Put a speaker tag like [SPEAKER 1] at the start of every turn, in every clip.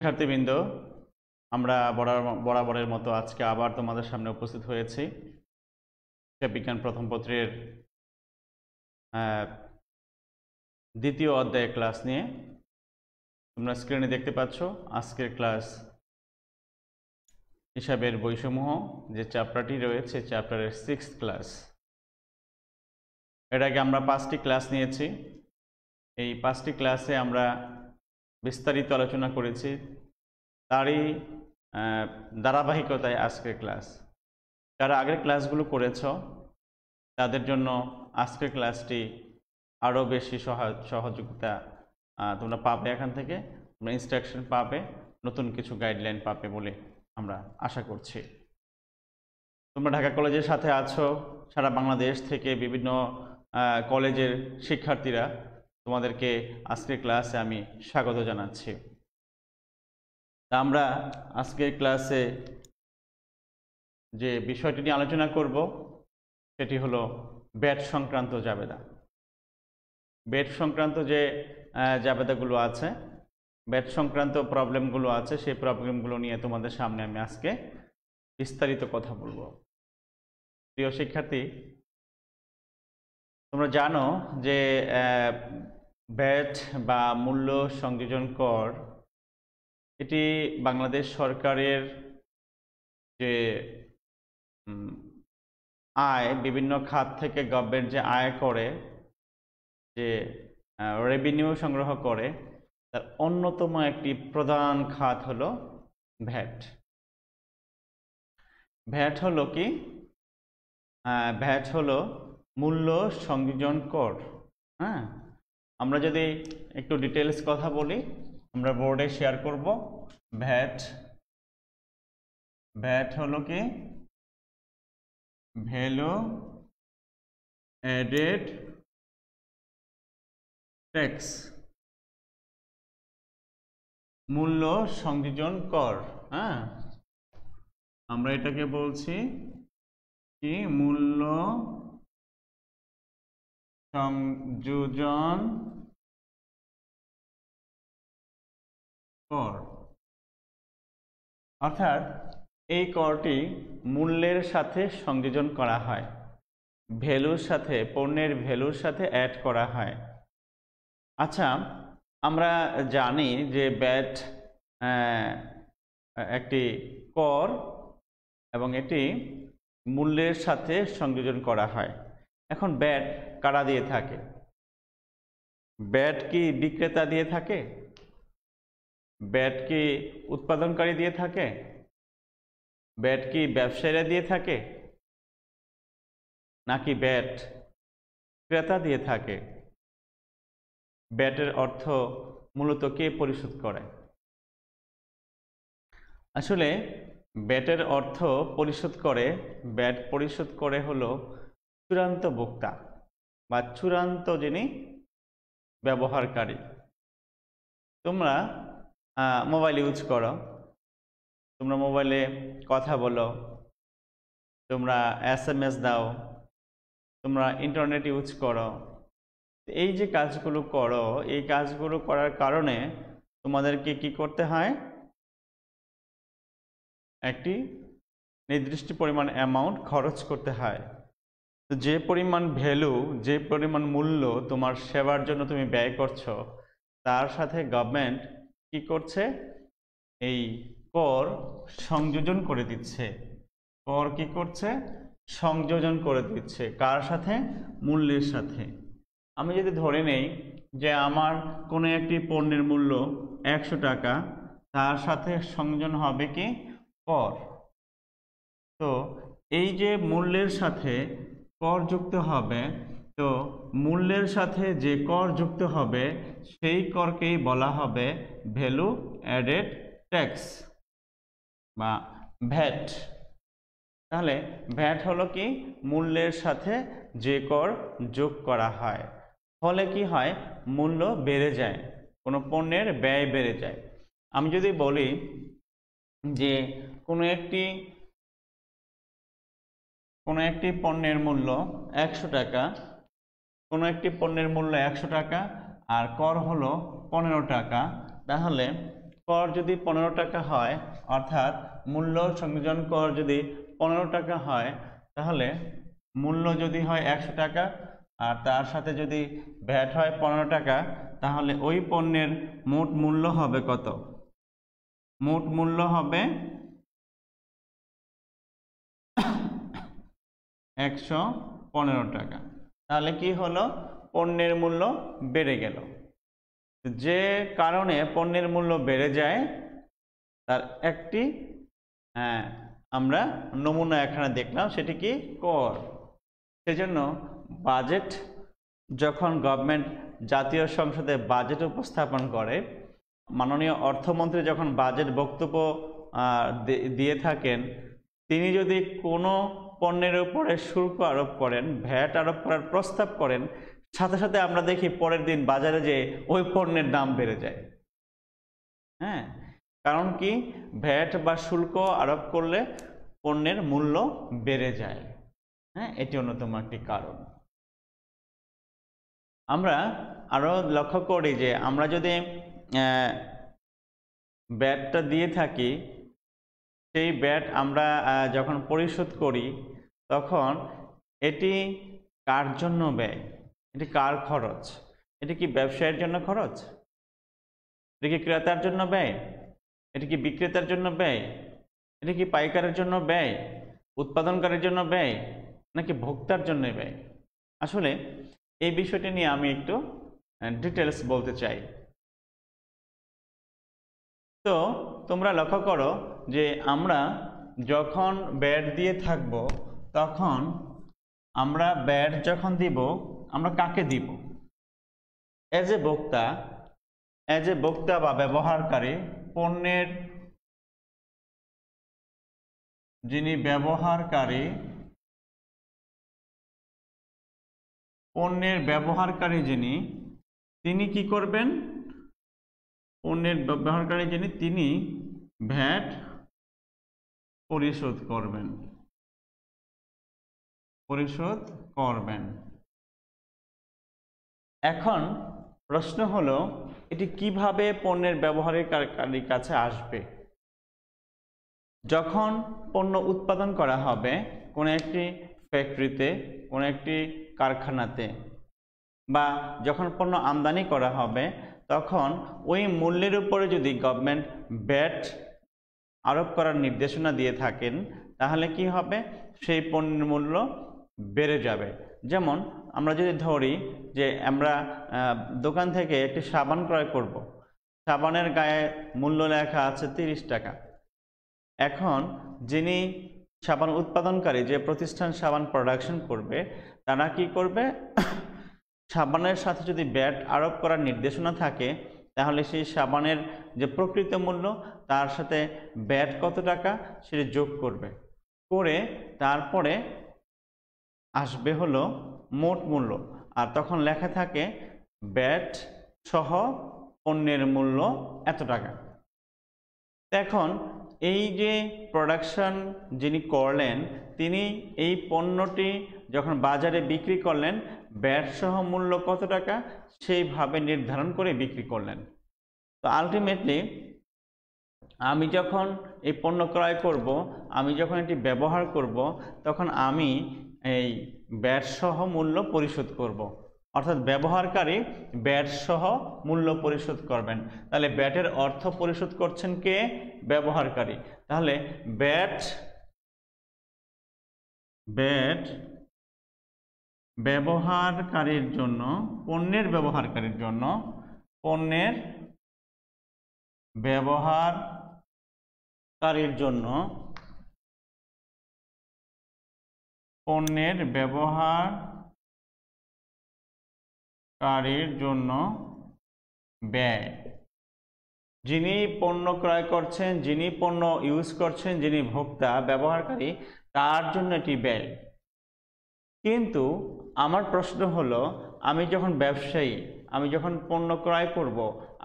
[SPEAKER 1] শিক্ষার্থীবৃন্দ, আমরা বরাবরের মতো আজকে আবার তোমাদের সামনে উপস্থিত হয়েছি বিজ্ঞান প্রথম পত্রের দ্বিতীয় অধ্যায়ের ক্লাস নিয়ে। তোমরা স্ক্রিনে দেখতে পাচ্ছ আজকের ক্লাস হিসাবের বৈসমূহ যে চ্যাপ্টারটি রয়েছে, চ্যাপ্টারের 6th ক্লাস। এর আগে আমরা 5টি ক্লাস নিয়েছি। এই 5টি ক্লাসে আমরা বিস্তারিত আলোচনা করেছি, তারই ধারাবাহিকতায় আজকের ক্লাস। যারা আগের ক্লাসগুলো করেছ তাদের জন্য আজকের ক্লাসটি আরও বেশি সহযোগিতা তোমরা পাবে। এখান থেকে তোমরা ইনস্ট্রাকশন পাবে, নতুন কিছু গাইডলাইন পাবে বলে আমরা আশা করছি। তোমরা ঢাকা কলেজের সাথে আছো, সারা বাংলাদেশ থেকে বিভিন্ন কলেজের শিক্ষার্থীরা, তোমাদেরকে আজকের ক্লাসে আমি স্বাগত জানাচ্ছি। আমরা আজকের ক্লাসে যে বিষয়টি নিয়ে আলোচনা করব সেটি হলো ব্যাট সংক্রান্ত জাবেদা। ব্যাট সংক্রান্ত যে জাবেদাগুলো আছে, ব্যাট সংক্রান্ত প্রবলেমগুলো আছে, সেই প্রবলেমগুলো নিয়ে তোমাদের সামনে আমি আজকে বিস্তারিত কথা বলবো। প্রিয় শিক্ষার্থী, তোমরা জানো যে ব্যাট বা মূল্য সংযোজন কর এটি বাংলাদেশ সরকারের যে আয়, বিভিন্ন খাত থেকে গভর্নমেন্ট যে আয় করে, যে রেভিনিউ সংগ্রহ করে, তার অন্যতম একটি প্রধান খাত হলো ভ্যাট। ভ্যাট হলো কি? ভ্যাট হলো মূল্য সংযোজন কর। হ্যাঁ, আমরা যদি একটু ডিটেলস কথা বলি, আমরা বোর্ডে শেয়ার করব। ভ্যাট হলো কি? ভ্যালু অ্যাডেড ট্যাক্স, মূল্য সংযোজন কর। হ্যাঁ, আমরা এটাকে বলছি কি? মূল্য সংযোজন কর। অর্থাৎ এই করটি মূল্যের সাথে সংযোজন করা হয়, ভ্যালুর সাথে, পণ্যের ভ্যালুর সাথে অ্যাড করা হয়। আচ্ছা, আমরা জানি যে ব্যাট একটি কর এবং এটি মূল্যের সাথে সংযোজন করা হয়। এখন ব্যাট কারা দিয়ে থাকে? ব্যাট কি বিক্রেতা দিয়ে থাকে? ব্যাট কি উৎপাদনকারী দিয়ে থাকে? ব্যাট কি ব্যবসায়ীরা দিয়ে থাকে? নাকি ব্যাট ক্রেতা দিয়ে থাকে? ব্যাটের অর্থ মূলত কে পরিশোধ করে? আসলে ব্যাটের অর্থ পরিশোধ করে, ব্যাট পরিশোধ করে হলো চূড়ান্ত ভোক্তা বা চূড়ান্ত যিনি ব্যবহারকারী। তোমরা মোবাইল ইউজ করো, তোমরা মোবাইলে কথা বলো, তোমরা SMS দাও, তোমরা ইন্টারনেট ইউজ করো। এই যে কাজগুলো করো, এই কাজগুলো করার কারণে তোমাদেরকে কি করতে হয়? একটি নির্দিষ্ট পরিমাণ অ্যামাউন্ট খরচ করতে হয়। তো যে পরিমাণ ভ্যালু, যে পরিমাণ মূল্য তোমার সেবার জন্য তুমি ব্যয় করছো, তার সাথে গভর্নমেন্ট কি করছে? এই কর সংযোজন করে দিচ্ছে। কর কি করছে? সংযোজন করে দিচ্ছে। কার সাথে? মূল্যের সাথে। আমি যদি ধরে নেই যে আমার কোনো একটি পণ্যের মূল্য 100 টাকা, তার সাথে সংযোজন হবে কি? কর। তো এই যে মূল্যের সাথে কর যুক্ত হবে, তো মূল্যের সাথে যে কর যুক্ত হবে সেই করকেই বলা হবে ভ্যালু অ্যাডেড ট্যাক্স বা ভ্যাট। তাহলে ভ্যাট হলো কি? মূল্যের সাথে যে কর যোগ করা হয়, ফলে কি হয়? মূল্য বেড়ে যায়, কোনো পণ্যের ব্যয় বেড়ে যায়। আমি যদি বলি যে কোনো একটি পণ্যের মূল্য 100 টাকা, কোনো একটি পণ্যের মূল্য 100 টাকা আর কর হলো 15 টাকা, তাহলে কর যদি 15 টাকা হয়, অর্থাৎ মূল্য সংযোজন কর যদি 15 টাকা হয়, তাহলে মূল্য যদি হয় 100 টাকা আর তার সাথে যদি ভ্যাট হয় 15 টাকা, তাহলে ওই পণ্যের মোট মূল্য হবে কত? মোট মূল্য হবে 115 টাকা। তাহলে কি হলো? পণ্যের মূল্য বেড়ে গেল। যে কারণে পণ্যের মূল্য বেড়ে যায় তার একটি আমরা নমুনা এখানে দেখলাম, সেটি কি? কর। সেজন্য বাজেট যখন গভর্নমেন্ট জাতীয় সংসদে বাজেট উপস্থাপন করে, মাননীয় অর্থমন্ত্রী যখন বাজেট বক্তব্য দিয়ে থাকেন, তিনি যদি কোনো পণ্যের উপরে শুল্ক আরোপ করেন, ভ্যাট আরোপ করার প্রস্তাব করেন, সাথে সাথে আমরা দেখি পরের দিন বাজারে যে ওই পণ্যের দাম বেড়ে যায়। হ্যাঁ, কারণ কি? ভ্যাট বা শুল্ক আরোপ করলে পণ্যের মূল্য বেড়ে যায়। হ্যাঁ, এটি অন্যতম একটি কারণ। আমরা আরো লক্ষ্য করি যে আমরা যদি ভ্যাটটা দিয়ে থাকি, সেই ভ্যাট আমরা যখন পরিশোধ করি, তখন এটি কার জন্য ব্যয়? এটি কার খরচ? এটি কি ব্যবসায়ের জন্য খরচ? এটি কি ক্রেতার জন্য ব্যয়? এটি কি বিক্রেতার জন্য ব্যয়? এটি কি পাইকারের জন্য ব্যয়, উৎপাদনকারীর জন্য ব্যয়, নাকি ভোক্তার জন্য ব্যয়? আসলে এই বিষয়টি নিয়ে আমি একটু ডিটেলস বলতে চাই। তো তোমরা লক্ষ্য করো যে আমরা যখন ভ্যাট দিয়ে থাকব, তখন আমরা ভ্যাট যখন দিব, আমরা কাকে দিব? এজ এ ভোক্তা বা ব্যবহারকারী, পণ্যের যিনি ব্যবহারকারী, যিনি, তিনি কি করবেন? পণ্যের ব্যবহারকারী যিনি, তিনি ভ্যাট পরিশোধ করবেন। এখন প্রশ্ন হলো, এটি কিভাবে পণ্যের ব্যবহারকারীর কাছে আসবে? যখন পণ্য উৎপাদন করা হবে কোনো একটি ফ্যাক্টরিতে, কোনো একটি কারখানাতে, বা যখন পণ্য আমদানি করা হবে, তখন ওই মূল্যের উপরে যদি গভর্নমেন্ট ভ্যাট আরোপ করার নির্দেশনা দিয়ে থাকেন, তাহলে কি হবে? সেই পণ্যের মূল্য বেড়ে যাবে। যেমন আমরা যদি ধরি যে আমরা দোকান থেকে একটি সাবান ক্রয় করব, সাবানের গায়ে মূল্য লেখা আছে 30 টাকা। এখন যিনি সাবান উৎপাদনকারী, যে প্রতিষ্ঠান সাবান প্রোডাকশন করবে, তারা কি করবে? সাবানের সাথে যদি ভ্যাট আরোপ করার নির্দেশনা থাকে, তাহলে সেই সাবানের যে প্রকৃত মূল্য, তার সাথে ভ্যাট কত টাকা সেটা যোগ করবে, করে তারপরে আসবে হলো মোট মূল্য। আর তখন লেখা থাকে ভ্যাট সহ পণ্যের মূল্য এত টাকা। এখন এই যে প্রোডাকশন যিনি করলেন, তিনি এই পণ্যটি যখন বাজারে বিক্রি করলেন, ভ্যাট সহ মূল্য কত টাকা সেইভাবে নির্ধারণ করে বিক্রি করলেন। তো আলটিমেটলি আমি যখন এই পণ্য ক্রয় করব, আমি যখন এটি ব্যবহার করব, তখন আমি এই ভ্যাট সহ মূল্য পরিশোধ করব। অর্থাৎ ব্যবহারকারী ভ্যাট সহ মূল্য পরিশোধ করবেন। তাহলে ভ্যাটের অর্থ পরিশোধ করছেন কে? ব্যবহারকারী। তাহলে ভ্যাট ব্যবহারকারীর জন্য, পণ্যের ব্যবহারকারীর জন্য, পণ্যের ব্যবহারকারীর জন্য ব্যয়। যিনি পণ্য ক্রয় করছেন, যিনি পণ্য ইউজ করছেন, যিনি ভোক্তা ব্যবহারকারী, তার জন্য এটি ব্যয়। কিন্তু আমার প্রশ্ন হলো, আমি যখন ব্যবসায়ী, আমি যখন পণ্য ক্রয় করব,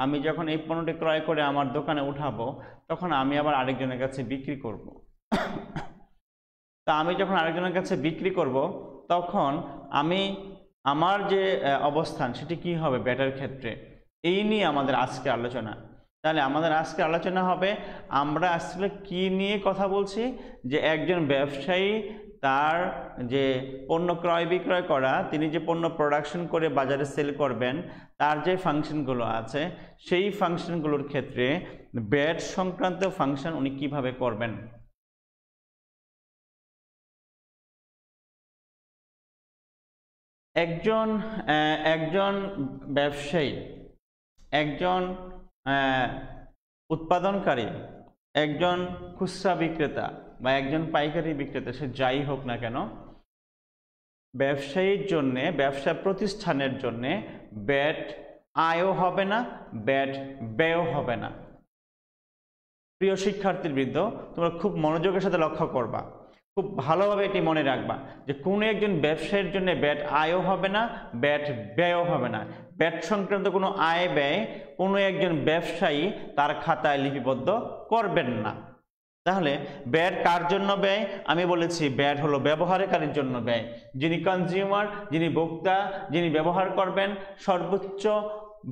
[SPEAKER 1] আমি যখন এই পণ্যটি ক্রয় করে আমার দোকানে উঠাবো, তখন আমি আবার আরেকজনের কাছে বিক্রি করব। তা আমি যখন আরেকজনের কাছে বিক্রি করব, তখন আমার যে অবস্থান সেটি কি হবে ভ্যাটের ক্ষেত্রে? এই নিয়ে আমাদের আজকে আলোচনা। তাহলে আমাদের আজকে আলোচনা হবে আমরা আসলে কি নিয়ে কথা বলছি, যে একজন ব্যবসায়ী তার যে পণ্য ক্রয় বিক্রয় করা, তিনি যে পণ্য প্রোডাকশন করে বাজারে সেল করবেন, তার যে ফাংশনগুলো আছে সেই ফাংশনগুলোর ক্ষেত্রে ব্যাট সংক্রান্ত ফাংশন উনি কিভাবে করবেন। একজন ব্যবসায়ী, একজন উৎপাদনকারী, একজন খুচরা বিক্রেতা বা একজন পাইকারি বিক্রেতা, সে যাই হোক না কেন, ব্যবসায়ীর জন্যে, ব্যবসা প্রতিষ্ঠানের জন্যে ব্যাট আয়ও হবে না, ব্যাট ব্যয়ও হবে না। প্রিয় শিক্ষার্থীবৃন্দ, তোমরা খুব মনোযোগের সাথে লক্ষ্য করবা, খুব ভালোভাবে এটি মনে রাখবা যে কোনো একজন ব্যবসায়ীর জন্য ব্যাট আয়ও হবে না, ব্যাট ব্যয়ও হবে না। ব্যাট সংক্রান্ত কোনো আয় ব্যয় কোনো একজন ব্যবসায়ী তার খাতায় লিপিবদ্ধ করবেন না। তাহলে ব্যাট কার জন্য ব্যয়? আমি বলেছি ব্যাট হলো ব্যবহারকারীর জন্য ব্যয়। যিনি কনজিউমার, যিনি ভোক্তা, যিনি ব্যবহার করবেন, সর্বোচ্চ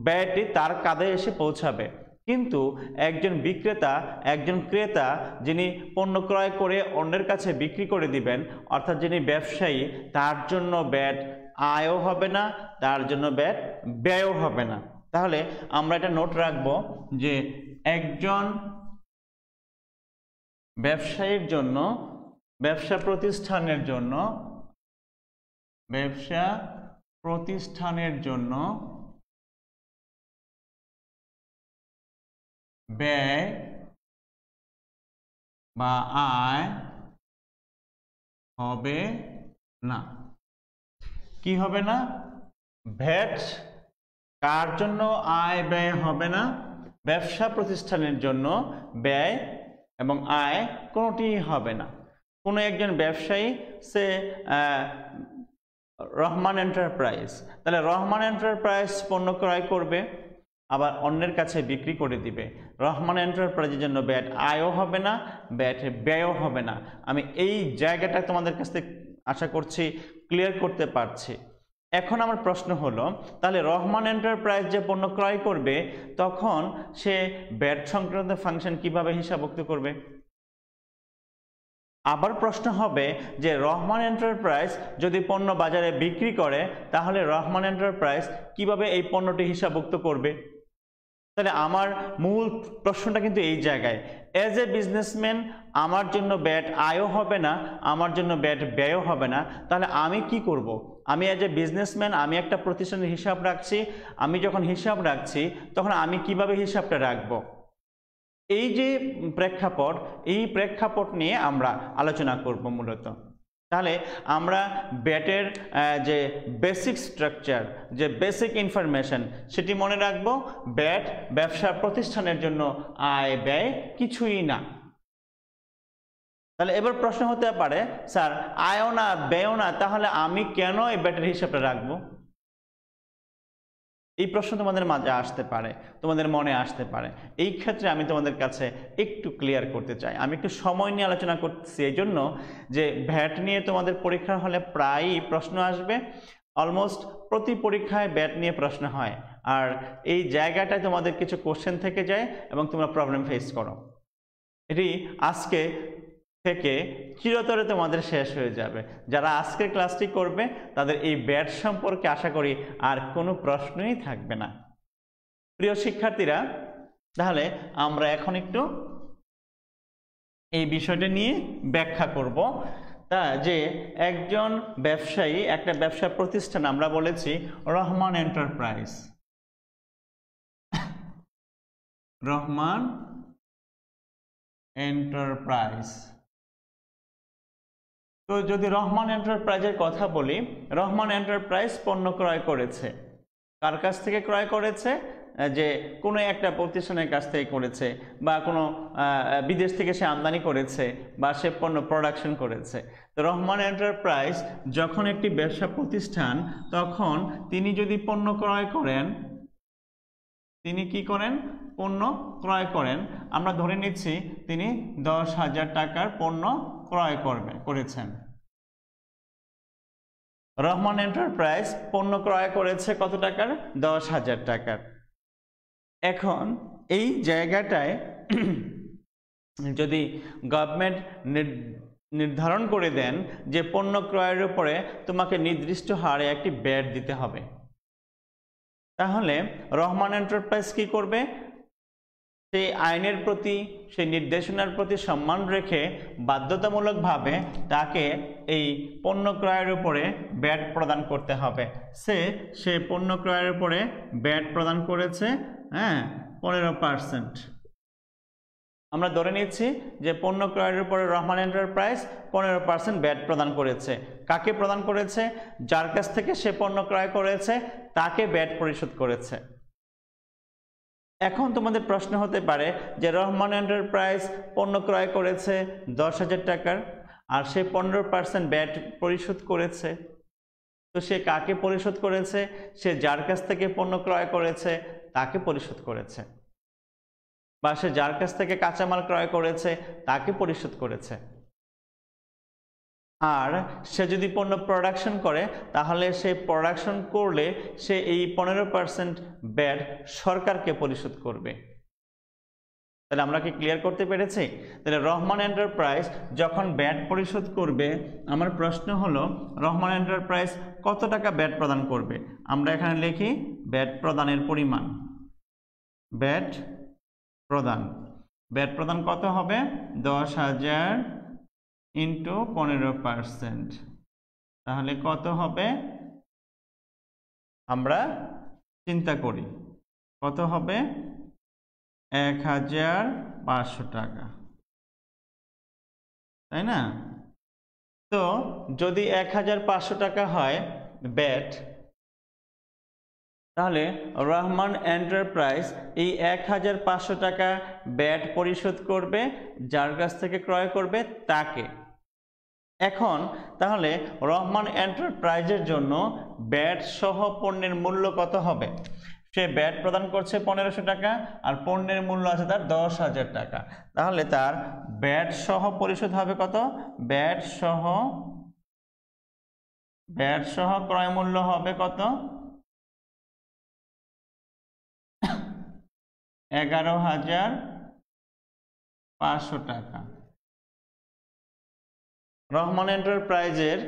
[SPEAKER 1] ব্যয়টি তার কাঁধে এসে পৌঁছাবে। কিন্তু একজন বিক্রেতা, একজন ক্রেতা যিনি পণ্য ক্রয় করে অন্যের কাছে বিক্রি করে দিবেন, অর্থাৎ যিনি ব্যবসায়ী, তার জন্য ব্যাট আয়ও হবে না, তার জন্য ব্যাট ব্যয়ও হবে না। তাহলে আমরা এটা নোট রাখবো যে একজন ব্যবসায়ীর জন্য, ব্যবসা প্রতিষ্ঠানের জন্য ব্যয় বা আয় হবে না। কি হবে না? ভ্যাট কার জন্য আয় ব্যয় হবে না? ব্যবসা প্রতিষ্ঠানের জন্য ব্যয় এবং আয় কোনোটিই হবে না। কোনো একজন ব্যবসায়ী, সে রহমান এন্টারপ্রাইজ, তাহলে রহমান এন্টারপ্রাইজ পণ্য ক্রয় করবে, আবার অন্যের কাছে বিক্রি করে দিবে। রহমান এন্টারপ্রাইজের জন্য ব্যাট আয়ও হবে না, ব্যাট ব্যয়ও হবে না। আমি এই জায়গাটা তোমাদের কাছ থেকে আশা করছি ক্লিয়ার করতে পারছি। এখন আমার প্রশ্ন হলো, তাহলে রহমান এন্টারপ্রাইজ যে পণ্য ক্রয় করবে, তখন সে ব্যাট সংক্রান্ত ফাংশন কিভাবে হিসাবভুক্ত করবে? আবার প্রশ্ন হবে যে রহমান এন্টারপ্রাইজ যদি পণ্য বাজারে বিক্রি করে, তাহলে রহমান এন্টারপ্রাইজ কিভাবে এই পণ্যটি হিসাবভুক্ত করবে? তাহলে আমার মূল প্রশ্নটা কিন্তু এই জায়গায়, এজ এ বিজনেসম্যান আমার জন্য ব্যাট আয়ও হবে না, আমার জন্য ব্যাট ব্যয়ও হবে না। তাহলে আমি কি করব? আমি এজ এ বিজনেসম্যান, আমি একটা প্রতিষ্ঠানের হিসাব রাখছি, আমি যখন হিসাব রাখছি তখন আমি কিভাবে হিসাবটা রাখবো? এই যে প্রেক্ষাপট, এই প্রেক্ষাপট নিয়ে আমরা আলোচনা করব মূলত। তাহলে আমরা ব্যাটের যে বেসিক স্ট্রাকচার, যে বেসিক ইনফরমেশন, সেটি মনে রাখবো। ব্যাট ব্যবসা প্রতিষ্ঠানের জন্য আয় ব্যয় কিছুই না। তাহলে এবার প্রশ্ন হতে পারে, স্যার আয়ও না ব্যয়ও না, তাহলে আমি কেন এই ব্যাটের হিসাবটা রাখবো? এই প্রশ্ন তোমাদের মাঝে আসতে পারে, তোমাদের মনে আসতে পারে। এই ক্ষেত্রে আমি তোমাদের কাছে একটু ক্লিয়ার করতে চাই। আমি একটু সময় নিয়ে আলোচনা করছি এই জন্য যে ভ্যাট নিয়ে তোমাদের পরীক্ষার হলে প্রায়ই প্রশ্ন আসবে। অলমোস্ট প্রতি পরীক্ষায় ব্যাট নিয়ে প্রশ্ন হয়, আর এই জায়গাটায় তোমাদের কিছু কোশ্চেন থেকে যায় এবং তোমরা প্রবলেম ফেস করো। এটি আজকে থেকে চিরতরে তোমাদের শেষ হয়ে যাবে। যারা আজকের ক্লাসটি করবে তাদের এই ব্যাট সম্পর্কে আশা করি আর কোনো প্রশ্নই থাকবে না। প্রিয় শিক্ষার্থীরা, তাহলে আমরা এখন একটু এই বিষয়টা নিয়ে ব্যাখ্যা করব। তা যে একজন ব্যবসায়ী, একটা ব্যবসা প্রতিষ্ঠান, আমরা বলেছি রহমান এন্টারপ্রাইজ, রহমান এন্টারপ্রাইজ। তো যদি রহমান এন্টারপ্রাইজের কথা বলি, রহমান এন্টারপ্রাইজ পণ্য ক্রয় করেছে। কার কাছ থেকে ক্রয় করেছে? যে কোনো একটা প্রতিষ্ঠানের কাছ থেকে করেছে, বা কোনো বিদেশ থেকে সে আমদানি করেছে, বা সে পণ্য প্রোডাকশন করেছে। তো রহমান এন্টারপ্রাইজ যখন একটি ব্যবসা প্রতিষ্ঠান, তখন তিনি যদি পণ্য ক্রয় করেন, তিনি কি করেন? পণ্য ক্রয় করেন। আমরা ধরে নিচ্ছি তিনি 10,000 টাকার পণ্য ক্রয় করেছেন। রহমান এন্টারপ্রাইজ পণ্য ক্রয় করেছে কত টাকার? 10,000 টাকার। এখন এই জায়গাটায় যদি গভর্নমেন্ট নির্ধারণ করে দেন যে পণ্য ক্রয়ের উপরে তোমাকে নির্দিষ্ট হারে একটি ব্যাট দিতে হবে, তাহলে রহমান এন্টারপ্রাইজ কি করবে? সেই আইনের প্রতি, সেই নির্দেশনার প্রতি সম্মান রেখে বাধ্যতামূলকভাবে তাকে এই পণ্য ক্রয়ের উপরে ব্যাট প্রদান করতে হবে। সে পণ্য ক্রয়ের উপরে ব্যাট প্রদান করেছে 15%। আমরা ধরে নিচ্ছি যে পণ্য ক্রয়ের উপরে রহমান এন্টারপ্রাইজ 15% ব্যাট প্রদান করেছে। কাকে প্রদান করেছে? যার কাছ থেকে সে পণ্য ক্রয় করেছে তাকে ব্যাট পরিশোধ করেছে। এখন তোমাদের প্রশ্ন হতে পারে যে রহমান এন্টারপ্রাইজ পণ্য ক্রয় করেছে 10,000 টাকার, আর সে 15% ব্যাট পরিশোধ করেছে, তো সে কাকে পরিশোধ করেছে? সে যার কাছ থেকে পণ্য ক্রয় করেছে তাকে পরিশোধ করেছে, বা সে যার কাছ থেকে কাঁচামাল ক্রয় করেছে তাকে পরিশোধ করেছে। আর সে যদি পণ্য প্রোডাকশন করে তাহলে সে প্রোডাকশন করলে সে এই 15% ব্যাট সরকারকে পরিশোধ করবে। তাহলে আমরা কি ক্লিয়ার করতে পেরেছি? তাহলে রহমান এন্টারপ্রাইজ যখন ব্যাট পরিশোধ করবে, আমার প্রশ্ন হলো রহমান এন্টারপ্রাইজ কত টাকা ব্যাট প্রদান করবে? আমরা এখানে লিখি ব্যাট প্রদানের পরিমাণ। ব্যাট প্রদান কত হবে? 10,000 ইন্টু 15%, তাহলে কত হবে? আমরা চিন্তা করি কত হবে? 1,500 টাকা, তাই না? তো যদি 1,500 টাকা হয় ব্যাট, তাহলে রহমান এন্টারপ্রাইজ এই 1,500 টাকা ব্যাট পরিশোধ করবে যার কাছ থেকে ক্রয় করবে তাকে। এখন তাহলে রহমান এন্টারপ্রাইজের জন্য ব্যাট সহ পণ্যের মূল্য কত হবে? সে ব্যাট প্রদান করছে 1500 টাকা, আর পণ্যের মূল্য আছে তার 10,000 টাকা, তাহলে তার ব্যাট সহ পরিশোধ হবে কত? ব্যাট সহ ক্রয় মূল্য হবে কত? 11,500 টাকা। রহমান এন্টারপ্রাইজের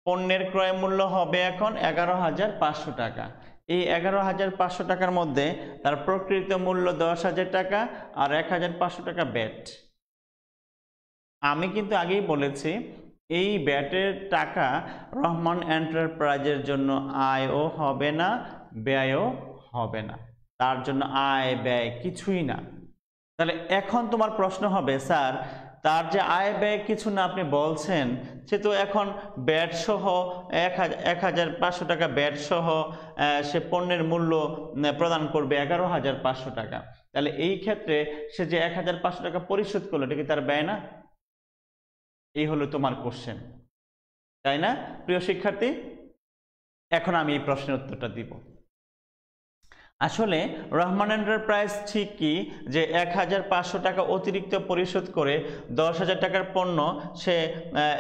[SPEAKER 1] পণ্যের ক্রয় মূল্য হবে এখন 11,500 টাকা। এই 11,500 টাকার মধ্যে তার প্রকৃত মূল্য 10,000 টাকা আর 1,500 টাকা ব্যাট। আমি কিন্তু আগেই বলেছি এই ব্যাটের টাকা রহমান এন্টারপ্রাইজের জন্য আয়ও হবে না, ব্যয়ও হবে না, তার জন্য আয় ব্যয় কিছুই না। তাহলে এখন তোমার প্রশ্ন হবে, স্যার তার যে আয় ব্যয় কিছু না আপনি বলছেন, সে তো এখন ব্যাট সহ 1,500 টাকা ব্যাট সহ সে পণ্যের মূল্য প্রদান করবে 11,500 টাকা। তাহলে এই ক্ষেত্রে সে যে 1,500 টাকা পরিশোধ করলো এটা কি তার ব্যয় না? এই হলো তোমার কোশ্চেন, তাই না প্রিয় শিক্ষার্থী? এখন আমি এই প্রশ্নের উত্তরটা দিব। আসলে রহমান এন্টারপ্রাইজ ঠিকই যে 1,500 টাকা অতিরিক্ত পরিশোধ করে 10,000 টাকার পণ্য সে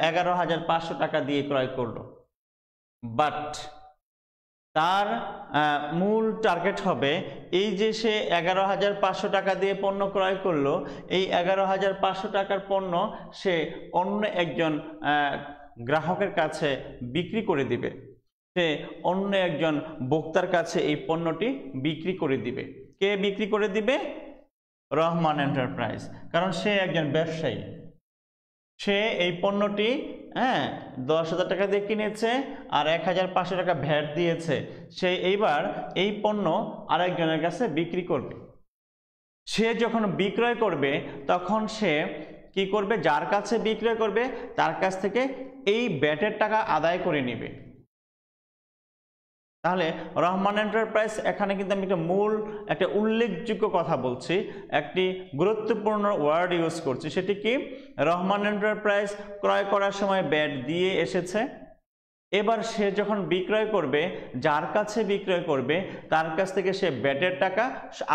[SPEAKER 1] 11,500 টাকা দিয়ে ক্রয় করলো, বাট তার মূল টার্গেট হবে এই যে সে 11,500 টাকা দিয়ে পণ্য ক্রয় করলো, এই 11,500 টাকার পণ্য সে অন্য একজন গ্রাহকের কাছে বিক্রি করে দিবে, সে অন্য একজন ভোক্তার কাছে এই পণ্যটি বিক্রি করে দিবে। কে বিক্রি করে দিবে? রহমান এন্টারপ্রাইজ, কারণ সে একজন ব্যবসায়ী। সে এই পণ্যটি 10,000 টাকা দিয়ে কিনেছে আর 1,500 টাকা ভ্যাট দিয়েছে, সে এইবার এই পণ্য আরেকজনের কাছে বিক্রি করবে। সে যখন বিক্রয় করবে তখন সে কি করবে? যার কাছে বিক্রয় করবে তার কাছ থেকে এই ভ্যাটের টাকা আদায় করে নেবে। তাহলে রহমান এন্টারপ্রাইজ এখানে কিন্তু আমি একটা উল্লেখযোগ্য কথা বলছি, একটি গুরুত্বপূর্ণ ওয়ার্ড ইউজ করছি, সেটি কি? রহমান এন্টারপ্রাইজ ক্রয় করার সময় ব্যাট দিয়ে এসেছে, এবার সে যখন বিক্রয় করবে, যার কাছে বিক্রয় করবে তার কাছ থেকে সে ব্যাটের টাকা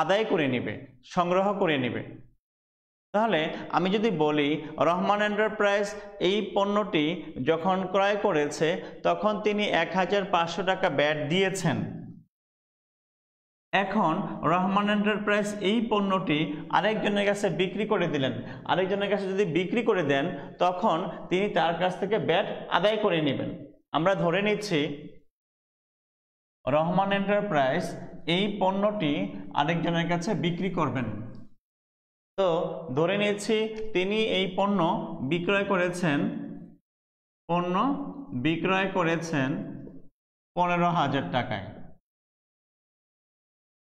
[SPEAKER 1] আদায় করে নেবে, সংগ্রহ করে নেবে। তাহলে আমি যদি বলি রহমান এন্টারপ্রাইজ এই পণ্যটি যখন ক্রয় করেছে তখন তিনি 1,500 টাকা ব্যাট দিয়েছেন, এখন রহমান এন্টারপ্রাইজ এই পণ্যটি আরেকজনের কাছে বিক্রি করে দিলেন। আরেকজনের কাছে যদি বিক্রি করে দেন তখন তিনি তার কাছ থেকে ভ্যাট আদায় করে নেবেন। আমরা ধরে নিচ্ছি রহমান এন্টারপ্রাইজ এই পণ্যটি আরেকজনের কাছে বিক্রি করবেন। তো ধরে নিচ্ছি তিনি এই পণ্য বিক্রয় করেছেন 15,000 টাকায়।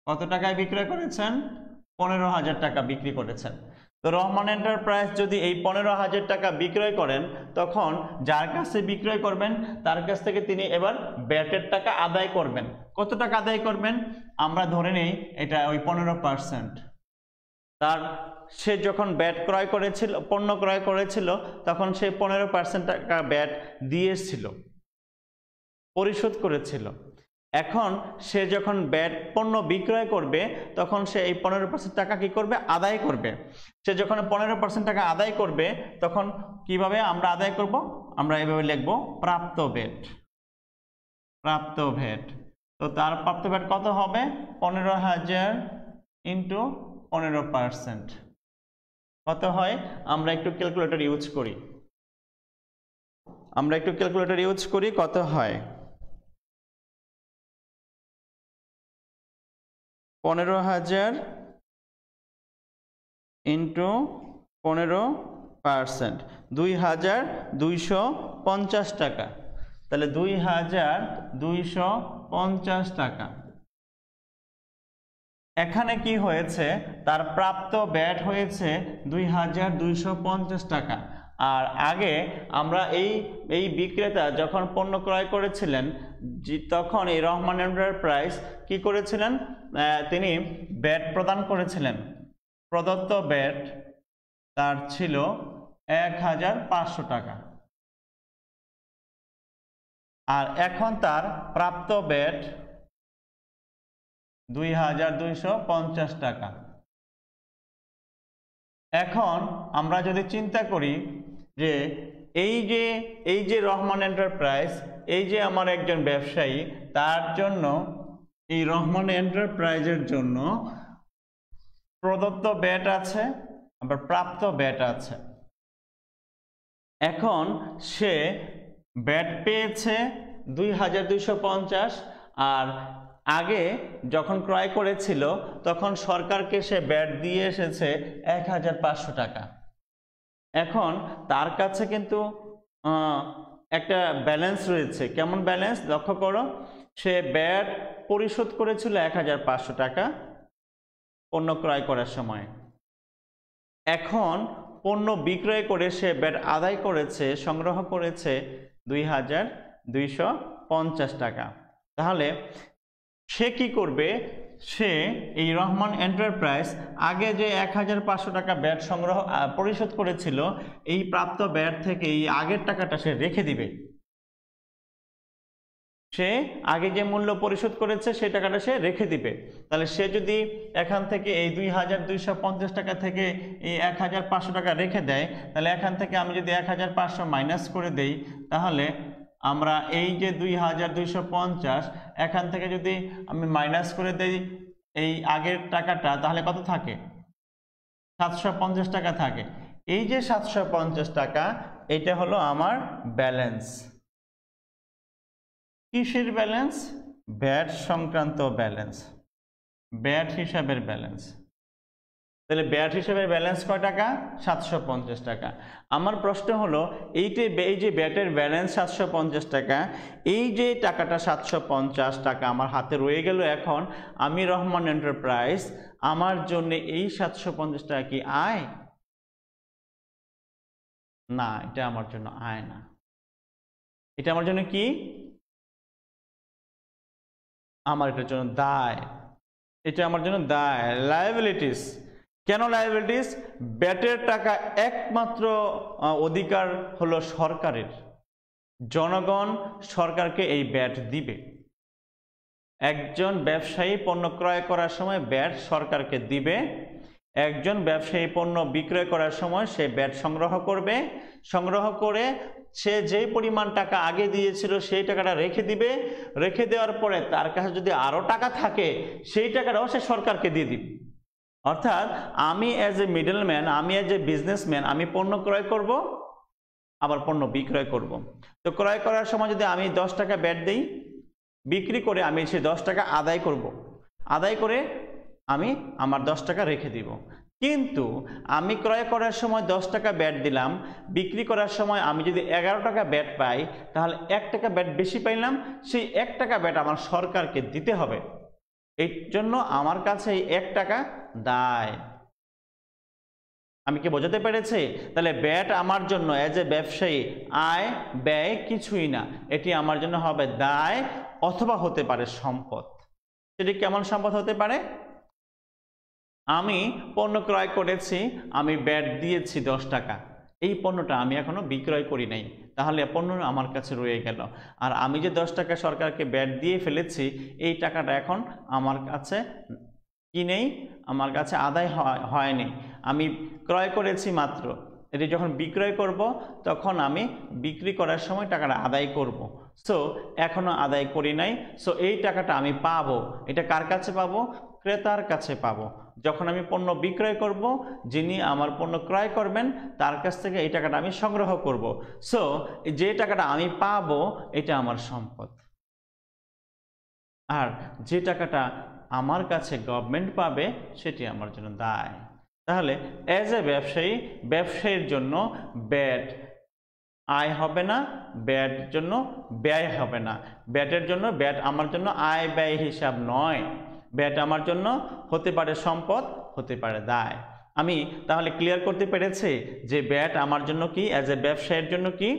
[SPEAKER 1] কত টাকায় বিক্রয় করেছেন? 15,000 টাকা বিক্রি করেছেন। তো রহমান এন্টারপ্রাইজ যদি এই 15,000 টাকা বিক্রয় করেন তখন যার কাছে বিক্রয় করবেন তার কাছ থেকে তিনি এবার ভ্যাটের টাকা আদায় করবেন। কত টাকা আদায় করবেন? আমরা ধরে নেই এটা ওই 15%। তার সে যখন ভ্যাট ক্রয় করেছিল, পণ্য ক্রয় করেছিল, তখন সে 15% টাকা ভ্যাট দিয়েছিল, পরিশোধ করেছিল। এখন সে যখন ভ্যাট পণ্য বিক্রয় করবে তখন সে এই 15% টাকা কি করবে? আদায় করবে। সে যখন 15% টাকা আদায় করবে তখন কিভাবে আমরা আদায় করব? আমরা এভাবে লিখব প্রাপ্ত ভ্যাট। প্রাপ্ত ভ্যাট। তো তার প্রাপ্ত ভ্যাট কত হবে? 15,000 ইন্টু 15%। কত হয়? আমরা একটু ক্যালকুলেটর ইউজ করি। কত হয়? 15,000 ইন্টু 15%, 2,250 টাকা। তাহলে 2,250 টাকা। এখানে কি হয়েছে? তার প্রাপ্ত ভ্যাট হয়েছে 2,250 টাকা। আর আগে আমরা এই বিক্রেতা যখন পণ্য ক্রয় করেছিলেন তখন এই রহমান এন্টারপ্রাইজ কি করেছিলেন? তিনি ভ্যাট প্রদান করেছিলেন। প্রদত্ত ভ্যাট তার ছিল 1,500 টাকা। আর এখন তার প্রাপ্ত ভ্যাট 2,250 টাকা। এখন আমরা যদি চিন্তা করি যে এই যে রহমান এন্টারপ্রাইজ, এই যে আমার একজন ব্যবসায়ী, তার জন্য এই রহমান এন্টারপ্রাইজের জন্য প্রদত্ত ভ্যাট আছে, আবার প্রাপ্ত ভ্যাট আছে। এখন সে ভ্যাট পেয়েছে 2,250, আর আগে যখন ক্রয় করেছিল তখন সরকারকে সে ভ্যাট দিয়ে এসেছে 1,500 টাকা। এখন তার কাছে কিন্তু একটা ব্যালেন্স রয়েছে। কেমন ব্যালেন্স? লক্ষ্য করো, সে ভ্যাট পরিশোধ করেছিল 1,500 টাকা পণ্য ক্রয় করার সময়। এখন পণ্য বিক্রয় করে সে ভ্যাট আদায় করেছে, সংগ্রহ করেছে 2,250 টাকা। তাহলে সে কি করবে? সে এই রহমান এন্টারপ্রাইজ আগে যে 1,500 টাকা ভ্যাট পরিশোধ করেছিল, এই প্রাপ্ত ভ্যাট থেকে এই আগের টাকাটা সে রেখে দিবে। সে আগে যে মূল্য পরিশোধ করেছে সেই টাকাটা সে রেখে দিবে। তাহলে সে যদি এখান থেকে এই 2,250 টাকা থেকে এই 1,500 টাকা রেখে দেয়, তাহলে এখান থেকে আমি যদি 1,500 মাইনাস করে দেই, তাহলে আমরা এই যে 2,250 এখান থেকে যদি আমি মাইনাস করে দেই এই আগের টাকাটা, তাহলে কত থাকে? 750 টাকা থাকে। এই যে 750 টাকা, এটা হলো আমার ব্যালেন্স। কিসের ব্যালেন্স? ভ্যাট সংক্রান্ত ব্যালেন্স, ভ্যাট হিসাবের ব্যালেন্স। তাহলে ভ্যাট হিসাবে ব্যালেন্স কয় টাকা? 750 টাকা। আমার প্রশ্ন হলো এই যে ভ্যাটের ব্যালেন্স 750 টাকা, এই যে টাকাটা 750 টাকা আমার হাতে রয়ে গেল, এখন আমি রহমান এন্টারপ্রাইজ, আমার জন্য এই 750 টাকা কি আয়? না, এটা আমার জন্য আয় না। এটা আমার জন্য কি? আমার এটার জন্য দায়। এটা আমার জন্য দায়, লায়াবিলিটিস। কেন লায়াবিলিটিস? ভ্যাটের টাকা একমাত্র অধিকার হলো সরকারের। জনগণ সরকারকে এই ভ্যাট দিবে। একজন ব্যবসায়ী পণ্য ক্রয় করার সময় ভ্যাট সরকারকে দিবে। একজন ব্যবসায়ী পণ্য বিক্রয় করার সময় সে ব্যাট সংগ্রহ করবে, সংগ্রহ করে সে যেই পরিমাণ টাকা আগে দিয়েছিল সেই টাকাটা রেখে দিবে, রেখে দেওয়ার পরে তার কাছে যদি আরও টাকা থাকে সেই টাকাটাও সে সরকারকে দিয়ে দিবে। অর্থাৎ আমি অ্যাজ এ মিডলম্যান, আমি অ্যাজ এ বিজনেসম্যান, আমি পণ্য ক্রয় করব আবার পণ্য বিক্রয় করব। তো ক্রয় করার সময় যদি আমি 10 টাকা ব্যাট দিই, বিক্রি করে আমি সে 10 টাকা আদায় করব, আদায় করে আমি আমার 10 টাকা রেখে দিব। কিন্তু আমি ক্রয় করার সময় 10 টাকা ব্যাট দিলাম, বিক্রি করার সময় আমি যদি 11 টাকা ব্যাট পাই, তাহলে 1 টাকা ব্যাট বেশি পাইলাম, সেই 1 টাকা ব্যাট আমার সরকারকে দিতে হবে। এই জন্য আমার কাছে এই 1 টাকা দায়। আমি কি বোঝাতে পেরেছি? তাহলে ব্যাট আমার জন্য অ্যাজ এ ব্যবসায়ী আয় ব্যয় কিছুই না, এটি আমার জন্য হবে দায় অথবা হতে পারে সম্পদ। সেটি কেমন সম্পদ হতে পারে? আমি পণ্য ক্রয় করেছি, আমি ব্যাট দিয়েছি 10 টাকা, এই পণ্যটা আমি এখনো বিক্রয় করি নাই, তাহলে পণ্য আমার কাছে রয়ে গেল। আর আমি যে 10 টাকা সরকারকে ব্যাট দিয়ে ফেলেছি, এই টাকাটা এখন আমার কাছে কি নেই, আমার কাছে আদায় হয়নি, আমি ক্রয় করেছি মাত্র। এটি যখন বিক্রয় করব তখন আমি বিক্রি করার সময় টাকাটা আদায় করব। সো এখনো আদায় করি নাই, সো এই টাকাটা আমি পাবো। এটা কার কাছে পাবো? ক্রেতার কাছে পাবো। যখন আমি পণ্য বিক্রয় করব, যিনি আমার পণ্য ক্রয় করবেন তার কাছ থেকে এই টাকাটা আমি সংগ্রহ করব। সো যে টাকাটা আমি পাবো এটা আমার সম্পদ। আর যে টাকাটা আমার কাছে গভর্নমেন্ট পাবে সেটি আমার জন্য দায়। তাহলে অ্যাজ এ ব্যবসায়ী, ব্যবসায়ীর জন্য ব্যাট আয় হবে না, ব্যাট জন্য ব্যয় হবে না। ব্যাটের জন্য, ব্যাট আমার জন্য আয় ব্যয় হিসাব নয়, ব্যাট আমার জন্য হতে পারে সম্পদ, হতে পারে দায়। আমি তাহলে ক্লিয়ার করতে পেরেছি যে ব্যাট আমার জন্য কি, অ্যাজ এ ব্যবসায়ীর জন্য কি।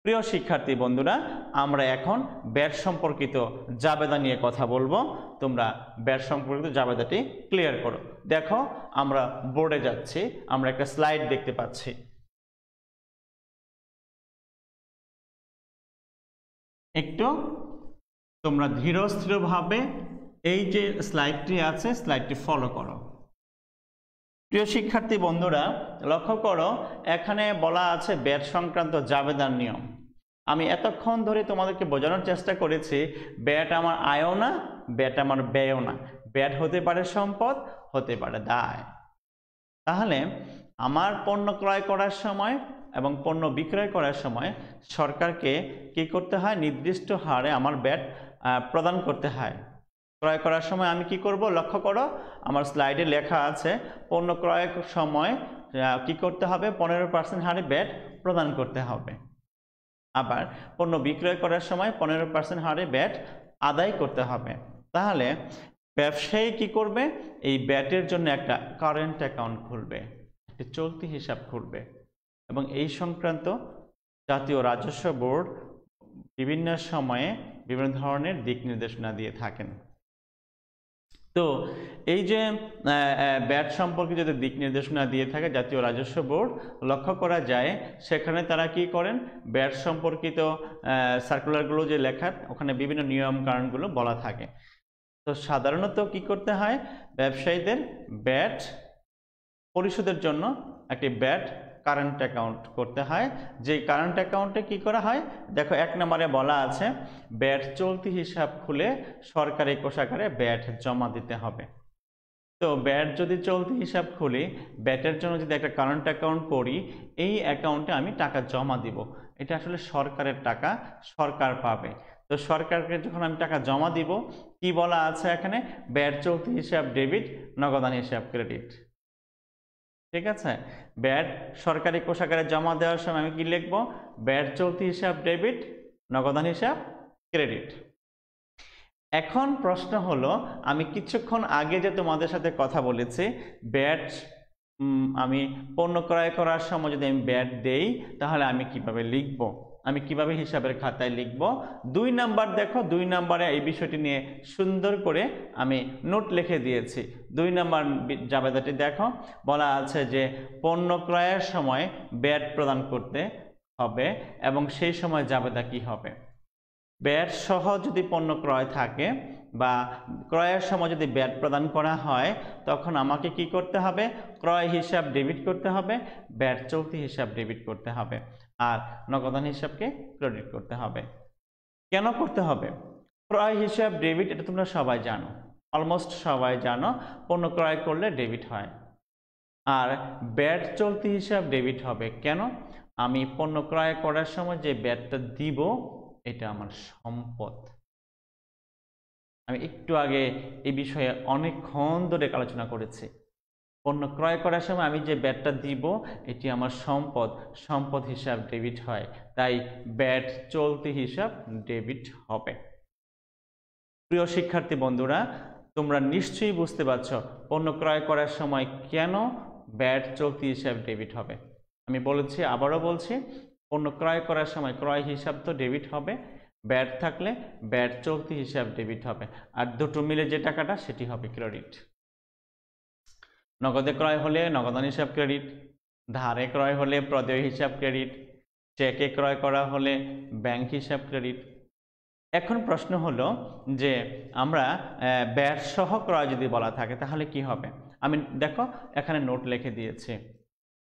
[SPEAKER 1] প্রিয় শিক্ষার্থী বন্ধুরা, আমরা এখন ব্যাট সম্পর্কিত জাবেদা নিয়ে কথা বলবো। তোমরা ব্যাট সম্পর্কিত জাবেদাটি ক্লিয়ার করো। দেখো আমরা বোর্ডে যাচ্ছি, আমরা একটা স্লাইড দেখতে পাচ্ছি। একটু তোমরা ধীরস্থিরভাবে এই যে স্লাইডটি আছে স্লাইডটি ফলো করো। প্রিয় শিক্ষার্থী বন্ধুরা, লক্ষ্য করো এখানে বলা আছে ব্যাট সংক্রান্ত জাবেদার নিয়ম। আমি এতক্ষণ ধরে তোমাদেরকে বোঝানোর চেষ্টা করেছি ব্যাট আমার আয়ও না, ব্যাট আমার ব্যয়ও না। ব্যাট হতে পারে সম্পদ, হতে পারে দায়। তাহলে আমার পণ্য ক্রয় করার সময় এবং পণ্য বিক্রয় করার সময় সরকারকে কি করতে হয়? নির্দিষ্ট হারে আমার ব্যাট প্রদান করতে হয়। ক্রয় করার সময় আমি কি করব? লক্ষ্য করো আমার স্লাইডে লেখা আছে পণ্য ক্রয়ের সময় কি করতে হবে? 15% হারে ব্যাট প্রদান করতে হবে। আবার পণ্য বিক্রয় করার সময় 15% হারে ব্যাট আদায় করতে হবে। তাহলে ব্যবসায়ী কি করবে? এই ব্যাটের জন্য একটা কারেন্ট অ্যাকাউন্ট খুলবে, একটি চলতি হিসাব খুলবে, এবং এই সংক্রান্ত জাতীয় রাজস্ব বোর্ড বিভিন্ন সময়ে বিভিন্ন ধরনের দিক নির্দেশনা দিয়ে থাকেন। তো এই যে ব্যাট সম্পর্কে যদি দিক নির্দেশনা দিয়ে থাকে জাতীয় রাজস্ব বোর্ড, লক্ষ্য করা যায় সেখানে তারা কি করেন? ব্যাট সম্পর্কিত সার্কুলারগুলো যে লেখা, ওখানে বিভিন্ন নিয়ম কারণগুলো বলা থাকে। তো সাধারণত কি করতে হয়? ব্যবসায়ীদের ব্যাট পরিশোধের জন্য একটি ব্যাট কারেন্ট অ্যাকাউন্ট করতে হয়। যে কারেন্ট অ্যাকাউন্টে কি করা হয়? দেখো 1 নম্বরে বলা আছে ব্যাট চলতি হিসাব খুলে সরকারি কোষাগারে ব্যাট জমা দিতে হবে। তো ব্যাট যদি চলতি হিসাব খুলি, ব্যাটের জন্য যদি একটা কারেন্ট অ্যাকাউন্ট করি, এই অ্যাকাউন্টে আমি টাকা জমা দিব। এটা আসলে সরকারের টাকা, সরকার পাবে। তো সরকারকে যখন আমি টাকা জমা দিব, কি বলা আছে এখানে? ব্যাট চলতি হিসাব ডেবিট, নগদান হিসাব ক্রেডিট। ঠিক আছে, ব্যাট সরকারি কোষাগারে জমা দেওয়ার সময় আমি কি লিখব? ব্যাট চলতি হিসাব ডেবিট, নগদান হিসাব ক্রেডিট। এখন প্রশ্ন হলো, আমি কিছুক্ষণ আগে যে তোমাদের সাথে কথা বলেছি ব্যাট আমি পণ্য ক্রয় করার সময় যদি আমি ব্যাট দেই তাহলে আমি কিভাবে লিখব, আমি কিভাবে হিসাবের খাতায় লিখব? 2 নাম্বার দেখো, 2 নাম্বারে এই বিষয়টি নিয়ে সুন্দর করে আমি নোট লিখে দিয়েছি। 2 নাম্বার জাবেদাটি দেখো, বলা আছে যে পণ্য ক্রয়ের সময় ব্যাট প্রদান করতে হবে এবং সেই সময় জাবেদা কি হবে? ব্যাট সহ যদি পণ্য ক্রয় থাকে, বা ক্রয়ের সময় যদি ব্যাট প্রদান করা হয় তখন আমাকে কি করতে হবে, ক্রয় হিসাব ডেবিট করতে হবে, ব্যাট চলতি হিসাব ডেবিট করতে হবে, আর নগদান হিসাবকে ক্রেডিট করতে হবে। কেন করতে হবে? ক্রয় হিসাব ডেবিট এটা তোমরা সবাই জানো, অলমোস্ট সবাই জানো, পণ্য ক্রয় করলে ডেবিট হয়। আর ব্যাট চলতি হিসাব ডেবিট হবে কেন? আমি পণ্য ক্রয় করার সময় যে ব্যাটটা দিব এটা আমার সম্পদ। আমি একটু আগে এই বিষয়ে অনেকক্ষণ ধরে আলোচনা করেছি। পণ্য ক্রয় করার সময় আমি যে ব্যাটটা দিব এটি আমার সম্পদ, সম্পদ হিসাব ডেবিট হয়, তাই ব্যাট চলতি হিসাব ডেবিট হবে। প্রিয় শিক্ষার্থী বন্ধুরা, তোমরা নিশ্চয়ই বুঝতে পারছো পণ্য ক্রয় করার সময় কেন ব্যাট চলতি হিসাব ডেবিট হবে। আমি বলেছি, আবারও বলছি, পণ্য ক্রয় করার সময় ক্রয় হিসাব তো ডেবিট হবে, ব্যাট থাকলে ব্যাট চলতি হিসাব ডেবিট হবে, আর দুটো মিলে যে টাকাটা সেটি হবে ক্রেডিট। নগদে ক্রয় হলে নগদান হিসাব ক্রেডিট, ধারে ক্রয় হলে প্রদেয় হিসাব ক্রেডিট, চেকে ক্রয় করা হলে ব্যাংক হিসাব ক্রেডিট। এখন প্রশ্ন হলো যে আমরা ব্যাট সহ ক্রয় যদি বলা থাকে তাহলে কি হবে? আমি দেখো এখানে নোট লিখে দিয়েছি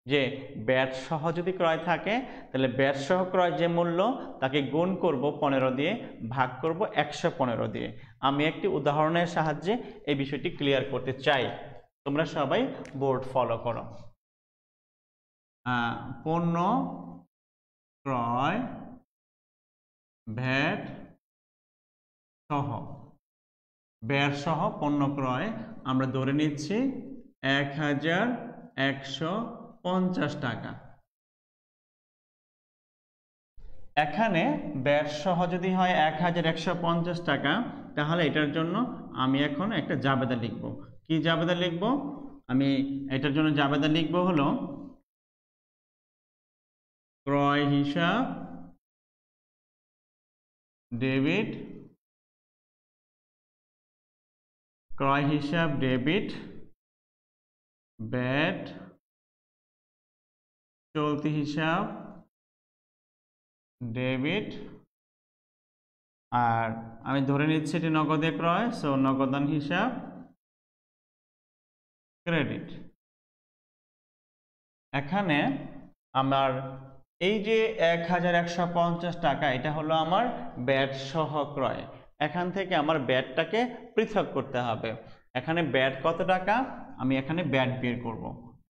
[SPEAKER 1] যে ব্যাট সহ যদি ক্রয় থাকে তাহলে ব্যাট সহ ক্রয় যে মূল্য তাকে গুণ করব 15 দিয়ে, ভাগ করব 115 দিয়ে। আমি একটি উদাহরণের সাহায্যে এই বিষয়টি ক্লিয়ার করতে চাই, তোমরা সবাই বোর্ড ফলো করো। পণ্য ক্রয় ভ্যাট সহ, ব্যাট সহ পণ্য ক্রয় আমরা ধরে নিচ্ছি 1150 টাকা। এখানে ব্যাট সহ যদি হয় 1150 টাকা, তাহলে এটার জন্য আমি এখন একটা জাবেদা লিখব। কি জাবেদা লিখব? আমি এটার জন্য জাবেদা লিখব হলো ক্রয় হিসাব ডেবিট, ক্রয় হিসাব ডেবিট, ব্যাট চলতি হিসাব ডেবিট, আর আমি ধরে নিচ্ছি এটি নগদে ক্রয়, সো নগদান হিসাব ক্রেডিট। এখানে আমার এই যে 1150 টাকা এটা হলো আমার ব্যাট সহ ক্রয়। এখান থেকে আমার ব্যাটটাকে পৃথক করতে হবে। এখানে ব্যাট কত টাকা, আমি এখানে ব্যাট বের করব।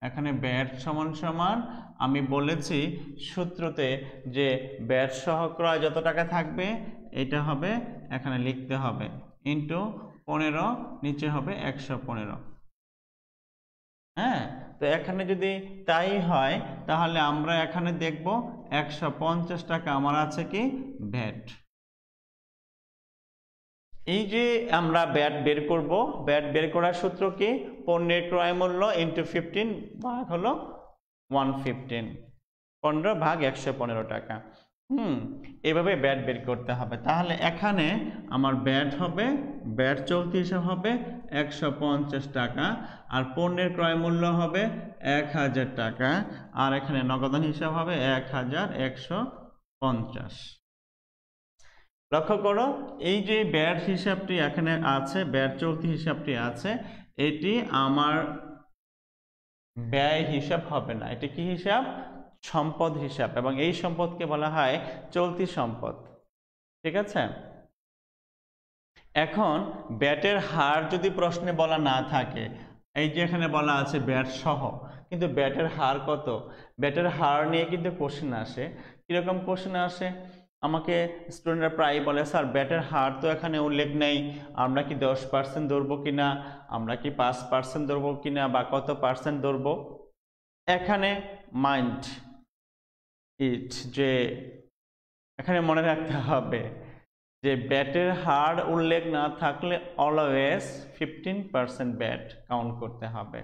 [SPEAKER 1] এখানে ব্যাট সমান সমান আমি বলেছি সূত্রতে যে ব্যাট সহ ক্রয় যত টাকা থাকবে এটা হবে, এখানে লিখতে হবে ইন্টু 15, নিচে হবে 115। হ্যাঁ, তো এখানে যদি তাই হয় তাহলে আমরা এখানে দেখব 150 টাকা আমার আছে কি ভ্যাট। এই যে আমরা ব্যাট বের করব, ব্যাট বের করার সূত্র কি? পণ্যের ক্রয় মূল্য ইন্টু 15 ভাগ হলো 115, 15 ভাগ 115 টাকা। এভাবে ব্যাট বের করতে হবে। তাহলে এখানে আমার ব্যাট হবে, ব্যাট চলতি হিসাব হবে 150 টাকা, আর পণ্যের ক্রয় মূল্য হবে 1000 টাকা, আর এখানে নগদান হিসাব হবে 1150। লক্ষ্য করো এই যে ব্যাট হিসাবটি এখানে আছে, ব্যাট চলতি হিসাবটি আছে, এটি আমার ব্যয় হিসাব হবে না, এটি কি হিসাব? সম্পদ হিসাব, এবং এই সম্পদকে বলা হয় চলতি সম্পদ। ঠিক আছে, এখন ব্যাটের হার যদি প্রশ্নে বলা না থাকে, এই যে এখানে বলা আছে ব্যাট সহ, কিন্তু ব্যাটের হার কত? ব্যাটের হার নিয়ে কিন্তু কোশ্চেন আসে। কিরকম কোশ্চেন আসে? আমাকে স্টুডেন্টরা প্রায় বলে স্যার ব্যাটের হার তো এখানে উল্লেখ নেই, আমরা কি 10% ধরবো কিনা, আমরা কি 5% ধরবো কিনা, বা কত পার্সেন্ট ধরবো। এখানে মাইন্ড ইট যে এখানে মনে রাখতে হবে যে ব্যাটের হার উল্লেখ না থাকলে অলওয়েজ 15% ব্যাট কাউন্ট করতে হবে।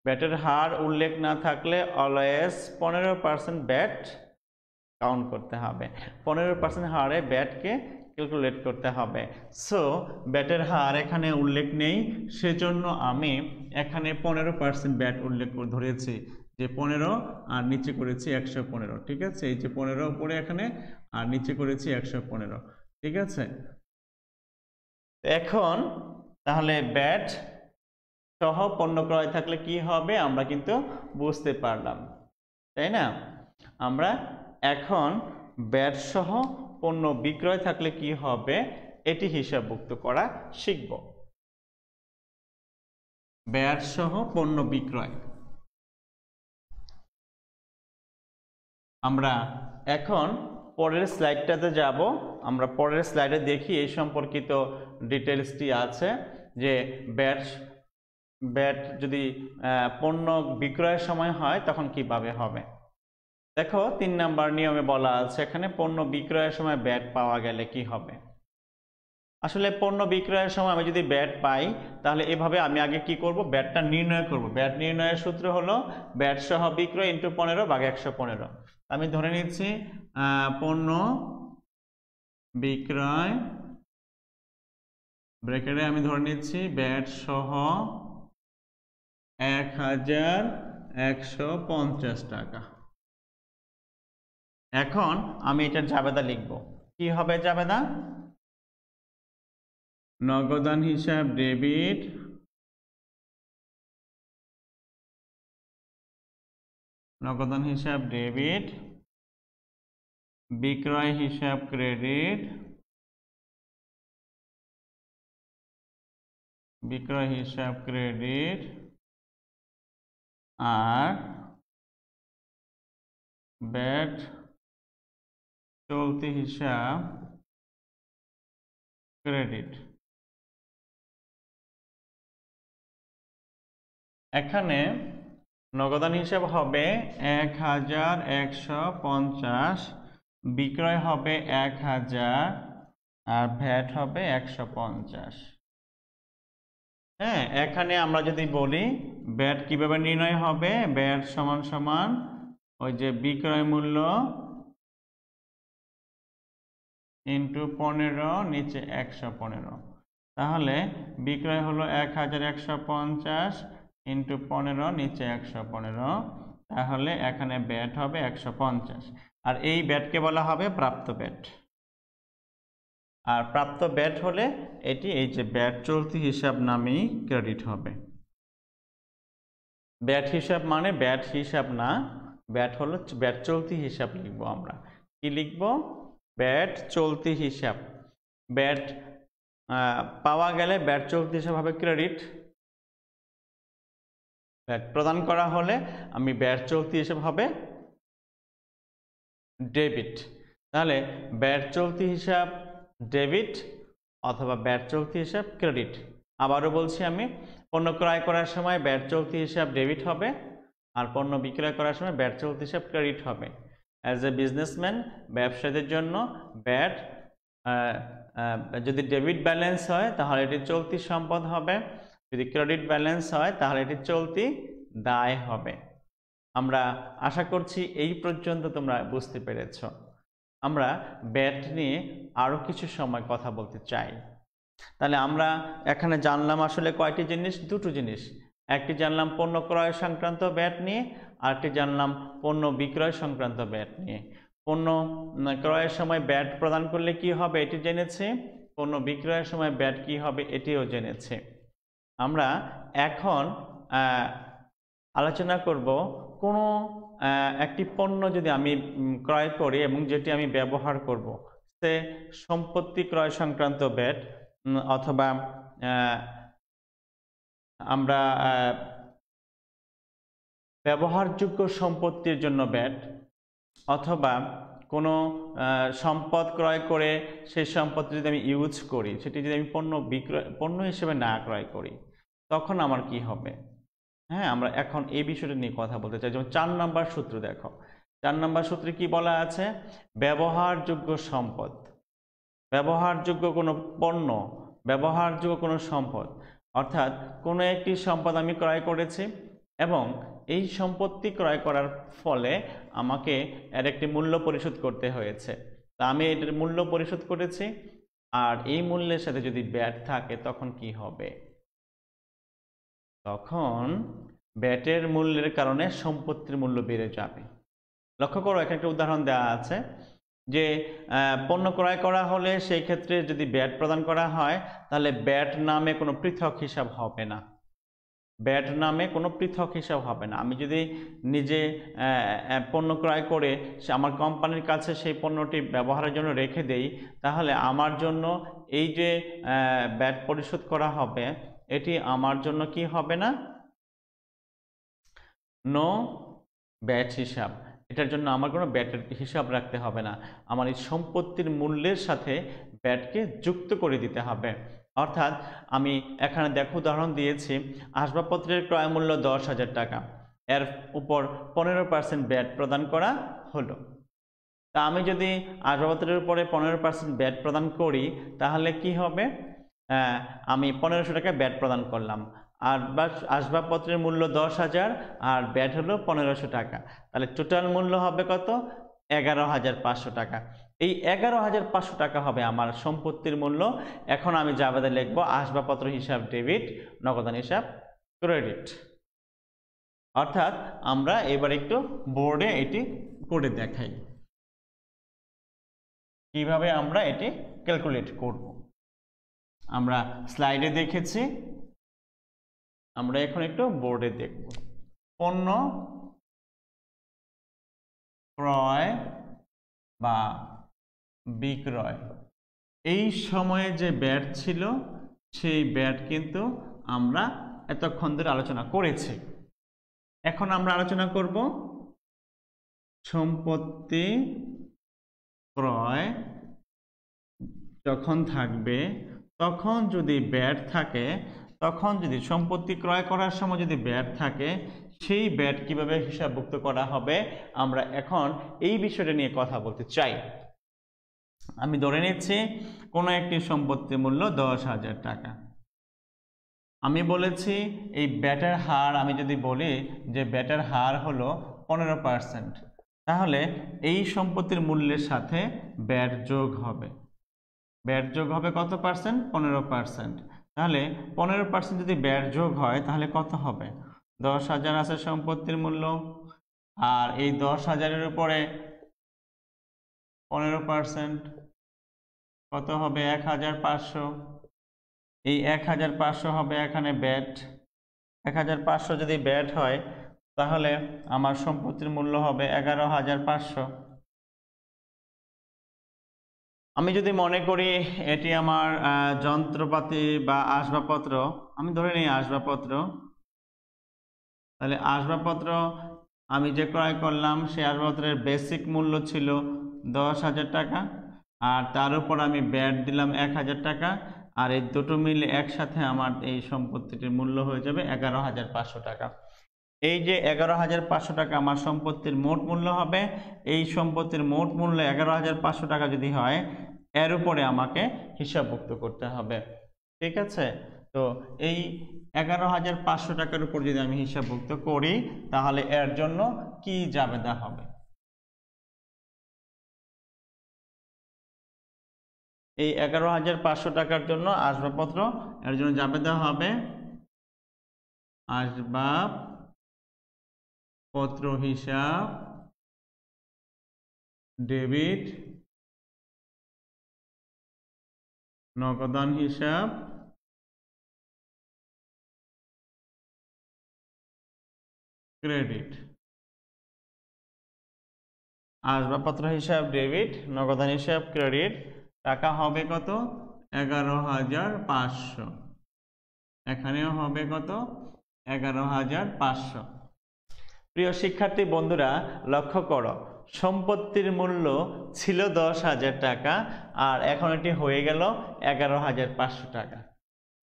[SPEAKER 1] ব্যাটের হার উল্লেখ না থাকলে অলওয়েজ 15% ব্যাট কাউন্ট করতে হবে। 15% হারে ব্যাটকে ক্যালকুলেট করতে হবে। সো ব্যাটের হার এখানে উল্লেখ নেই, সেজন্য আমি এখানে 15% ব্যাট উল্লেখ করে ধরেছি যে 15, আর নিচে করেছি 115। ঠিক আছে, এই যে 15 উপরে এখানে, আর নিচে করেছি 115। ঠিক আছে, এখন তাহলে ব্যাট সহ পণ্য ক্রয় থাকলে কি হবে আমরা কিন্তু বুঝতে পারলাম, তাই না? আমরা এখন ব্যাট সহ পণ্য বিক্রয় থাকলে কি হবে এটি হিসাবভুক্ত করা শিখব। ব্যাট সহ পণ্য বিক্রয় আমরা এখন পরের স্লাইডটাতে যাব। আমরা পরের স্লাইডে দেখি এই সম্পর্কিত ডিটেলসটি আছে যে ব্যাট যদি পণ্য বিক্রয়ের সময় হয় তখন কিভাবে হবে। দেখো 3 নাম্বার নিয়মে বলা আছে এখানে পণ্য বিক্রয়ের সময় ব্যাট পাওয়া গেলে কি হবে। আসলে পণ্য বিক্রয়ের সময় আমি যদি ব্যাট পাই তাহলে এভাবে আমি আগে কি করব, ব্যাটটা নির্ণয় করব। ব্যাট নির্ণয়ের সূত্র হলো ব্যাট সহ বিক্রয় ইন্টু 15 ভাগ 115। আমি ধরে নিচ্ছি পণ্য বিক্রয় ব্র্যাকেটে আমি ধরে নিচ্ছি ব্যাট সহ 1150 টাকা। এখন আমি এটার জাবেদা লিখব। কি হবে জাবেদা? নগদান হিসাব ডেবিট, নগদান হিসাব ডেবিট, বিক্রয় হিসাব ক্রেডিট, বিক্রয় হিসাব ক্রেডিট, আর ব্যাট চলতি হিসাব ক্রেডিট। এখানে নগদান হিসাব হবে 1150, বিক্রয় হবে 1000, আর ভ্যাট হবে 150। হ্যাঁ, এখানে আমরা যদি বলি ব্যাট কিভাবে নির্ণয় হবে, ব্যাট সমান সমান ওই যে বিক্রয় মূল্য ইন্টু 15 নিচে 115। তাহলে বিক্রয় হলো 1150 ইন্টু 15 নিচে 115, তাহলে এখানে ব্যাট হবে 150, আর এই ব্যাটকে বলা হবে প্রাপ্ত ব্যাট। আর প্রাপ্ত ব্যাট হলে এটি এই যে ব্যাট চলতি হিসাব নামেই ক্রেডিট হবে। ব্যাট হিসাব মানে ব্যাট হিসাব না, ব্যাট হলো ব্যাট চলতি হিসাব লিখবো। আমরা কি লিখবো? ব্যাট চলতি হিসাব। ব্যাট পাওয়া গেলে ব্যাট চলতি হিসাব হবে ক্রেডিট, ব্যাট প্রদান করা হলে আমি ব্যাট চলতি হিসাব হবে ডেবিট। তাহলে ব্যাট চলতি হিসাব ডেবিট অথবা ব্যাট চলতি হিসাব ক্রেডিট। আবারও বলছি আমি, পণ্য ক্রয় করার সময় ব্যাট চলতি হিসাব ডেবিট হবে, আর পণ্য বিক্রয় করার সময় ব্যাট চলতি হিসাব ক্রেডিট হবে। অ্যাজ এ বিজনেসম্যান, ব্যবসায়ীদের জন্য ব্যাট যদি ডেবিট ব্যালেন্স হয় তাহলে এটি চলতি সম্পদ হবে, যদি ক্রেডিট ব্যালেন্স হয় তাহলে এটি চলতি দায় হবে। আমরা আশা করছি এই পর্যন্ত তোমরা বুঝতে পেরেছ। আমরা ব্যাট নিয়ে আরও কিছু সময় কথা বলতে চাই। তাহলে আমরা এখানে জানলাম আসলে কয়টি জিনিস? দুটো জিনিস। একটি জানলাম পণ্য ক্রয় সংক্রান্ত ব্যাট নিয়ে, আরেকটি জানলাম পণ্য বিক্রয় সংক্রান্ত ব্যাট নিয়ে। পণ্য ক্রয়ের সময় ব্যাট প্রদান করলে কি হবে এটি জেনেছি, পণ্য বিক্রয়ের সময় ব্যাট কি হবে এটিও জেনেছি। আমরা এখন আলোচনা করব কোনো একটি পণ্য যদি আমি ক্রয় করি এবং যেটি আমি ব্যবহার করব, সে সম্পত্তি ক্রয় সংক্রান্ত ব্যাট, অথবা আমরা ব্যবহারযোগ্য সম্পত্তির জন্য ব্যাট, অথবা কোনো সম্পদ ক্রয় করে সেই সম্পদ যদি আমি ইউজ করি, সেটি যদি আমি পণ্য হিসেবে না ক্রয় করি, তখন আমার কি হবে। হ্যাঁ, আমরা এখন এই বিষয়টা নিয়ে কথা বলতে চাই। যেমন 4 নম্বর সূত্র দেখো, 4 নম্বর সূত্রে কি বলা আছে? ব্যবহারযোগ্য সম্পদ, ব্যবহারযোগ্য কোনো পণ্য, ব্যবহারযোগ্য কোনো সম্পদ, অর্থাৎ কোনো একটি সম্পদ আমি ক্রয় করেছি এবং এই সম্পত্তি ক্রয় করার ফলে আমাকে এর একটি মূল্য পরিশোধ করতে হয়েছে। তা আমি এটার মূল্য পরিশোধ করেছি, আর এই মূল্যের সাথে যদি ব্যাট থাকে তখন কি হবে? তখন ব্যাটের মূল্যের কারণে সম্পত্তির মূল্য বেড়ে যাবে। লক্ষ্য করো, এখানে একটা উদাহরণ দেওয়া আছে। যে পণ্য ক্রয় করা হলে সেই ক্ষেত্রে যদি ব্যাট প্রদান করা হয় তাহলে ব্যাট নামে কোনো পৃথক হিসাব হবে না, ব্যাট নামে কোনো পৃথক হিসাব হবে না। আমি যদি নিজে পণ্য ক্রয় করে আমার কোম্পানির কাছে সেই পণ্যটি ব্যবহারের জন্য রেখে দেই, তাহলে আমার জন্য এই যে ব্যাট পরিশোধ করা হবে এটি আমার জন্য কি হবে না, নো ব্যাট হিসাব। এটার জন্য আমার কোনো ব্যাটের হিসাব রাখতে হবে না, আমার এই সম্পত্তির মূল্যের সাথে ব্যাটকে যুক্ত করে দিতে হবে। অর্থাৎ আমি এখানে দেখো উদাহরণ দিয়েছি, আসবাবপত্রের ক্রয় মূল্য 10,000 টাকা, এর উপর 15% ব্যাট প্রদান করা হলো। তা আমি যদি আসবাবপত্রের উপরে 15% ব্যাট প্রদান করি তাহলে কি হবে, আমি 1500 টাকা ব্যাট প্রদান করলাম, আর আসবাবপত্রের মূল্য 10,000 আর ব্যাট হলো 1500 টাকা, তাহলে টোটাল মূল্য হবে কত, 11,500 টাকা। এই 11,500 টাকা হবে আমার সম্পত্তির মূল্য। এখন আমি জাবেদা লিখবো আসবাবপত্র হিসাব ডেবিট, নগদান হিসাব ক্রেডিট। অর্থাৎ আমরা এবার একটু বোর্ডে এটি করে দেখাই কিভাবে আমরা এটি ক্যালকুলেট করব। আমরা স্লাইডে দেখেছি, আমরা এখন একটু বোর্ডে দেখব। পণ্য ক্রয় বা বিক্রয়, এই সময়ে যে ব্যাট ছিল সেই ব্যাট কিন্তু আমরা এতক্ষণ ধরে আলোচনা করেছি। এখন আমরা আলোচনা করব সম্পত্তি ক্রয় যখন থাকবে, তখন যদি ব্যাট থাকে, তখন যদি সম্পত্তি ক্রয় করার সময় যদি ব্যাট থাকে সেই ব্যাট কিভাবে হিসাবভুক্ত করা হবে, আমরা এখন এই বিষয়টা নিয়ে কথা বলতে চাই। আমি ধরে নিচ্ছি কোনো একটি সম্পত্তির মূল্য 10,000 টাকা। আমি বলেছি এই ব্যাটের হার, আমি যদি বলি যে ব্যাটের হার হলো 15%, তাহলে এই সম্পত্তির মূল্যের সাথে ব্যাট যোগ হবে। ব্যাট যোগ হবে কত পার্সেন্ট, 15%। তাহলে 15% যদি ব্যাট যোগ হয় তাহলে কত হবে, 10,000 আছে সম্পত্তির মূল্য, আর এই 10,000-এর উপরে 15% কত হবে, 1,500। এই 1,500 হবে এখানে ব্যাট। 1,500 যদি ব্যাট হয় তাহলে আমার সম্পত্তির মূল্য হবে 11,500। আমি যদি মনে করি এটি আমার যন্ত্রপাতি বা আসবাবপত্র, আমি ধরে নিই আসবাবপত্র, তাহলে আসবাবপত্র আমি যে ক্রয় করলাম সেই আসবাবপত্রের বেসিক মূল্য ছিল 10,000 টাকা, আর তার উপর আমি ব্যাট দিলাম 1,000 টাকা, আর এই দুটো মিলে একসাথে আমার এই সম্পত্তিটির মূল্য হয়ে যাবে 11,500 টাকা। এই যে 11,500 টাকা আমার সম্পত্তির মোট মূল্য হবে। এই সম্পত্তির মোট মূল্য 11,500 টাকা যদি হয়, এর উপরে আমাকে হিসাবভুক্ত করতে হবে। ঠিক আছে, তো এই 11,500 টাকার উপর যদি আমি হিসাবভুক্ত করি তাহলে এর জন্য কি জাবেদা হবে, এই 11,500 টাকার জন্য আসবাবপত্র, এর জন্য জাবেদা হবে আসবাবপত্র হিসাব ডেবিট, নগদান হিসাব ক্রেডিট। আসবাবপত্র হিসাব ডেবিট, নগদান হিসাব ক্রেডিট, টাকা হবে কত, 11,500। এখানেও হবে কত, 11,500। প্রিয় শিক্ষার্থী বন্ধুরা, লক্ষ্য করো সম্পত্তির মূল্য ছিল 10,000 টাকা আর এখন এটি হয়ে গেল 11,500 টাকা।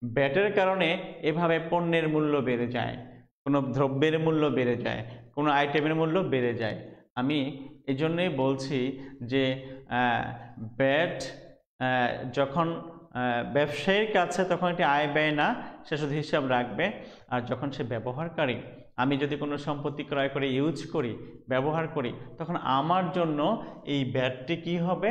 [SPEAKER 1] ব্যাটের কারণে এভাবে পণ্যের মূল্য বেড়ে যায়, কোনো দ্রব্যের মূল্য বেড়ে যায়, কোনো আইটেমের মূল্য বেড়ে যায়। আমি এই জন্যই বলছি যে ব্যাট যখন ব্যবসায়ীর কাছে তখন এটি আয় ব্যয় না, সে শুধু হিসাব রাখবে। আর যখন সে ব্যবহারকারী, আমি যদি কোনো সম্পত্তি ক্রয় করে ইউজ করি, ব্যবহার করি, তখন আমার জন্য এই ব্যাটটি কি হবে,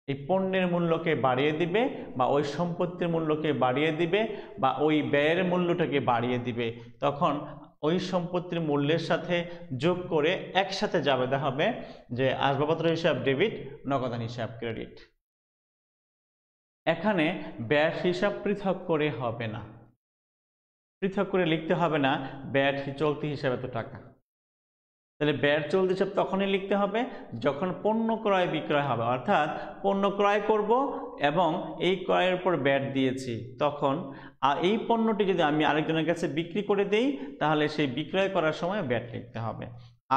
[SPEAKER 1] এই পণ্যের মূল্যকে বাড়িয়ে দিবে বা ওই সম্পত্তির মূল্যকে বাড়িয়ে দিবে বা ওই ব্যয়ের মূল্যটাকে বাড়িয়ে দিবে। তখন ওই সম্পত্তির মূল্যের সাথে যোগ করে একসাথে যাবে হবে যে আসবাবপত্র হিসাব ডেবিট, নগদান হিসাব ক্রেডিট। এখানে ব্যয় হিসাব পৃথক করে হবে না, পৃথক করে লিখতে হবে না ব্যয় চলতি হিসাব এত টাকা। তাহলে ব্যয় চলতি হিসাব তখনই লিখতে হবে যখন পণ্য ক্রয় বিক্রয় হবে, অর্থাৎ পণ্য ক্রয় করব এবং এই ক্রয়ের উপর ব্যয় দিয়েছি, তখন এই পণ্যটি যদি আমি আরেকজনের কাছে বিক্রি করে দেই তাহলে সেই বিক্রয় করার সময় ব্যয় লিখতে হবে।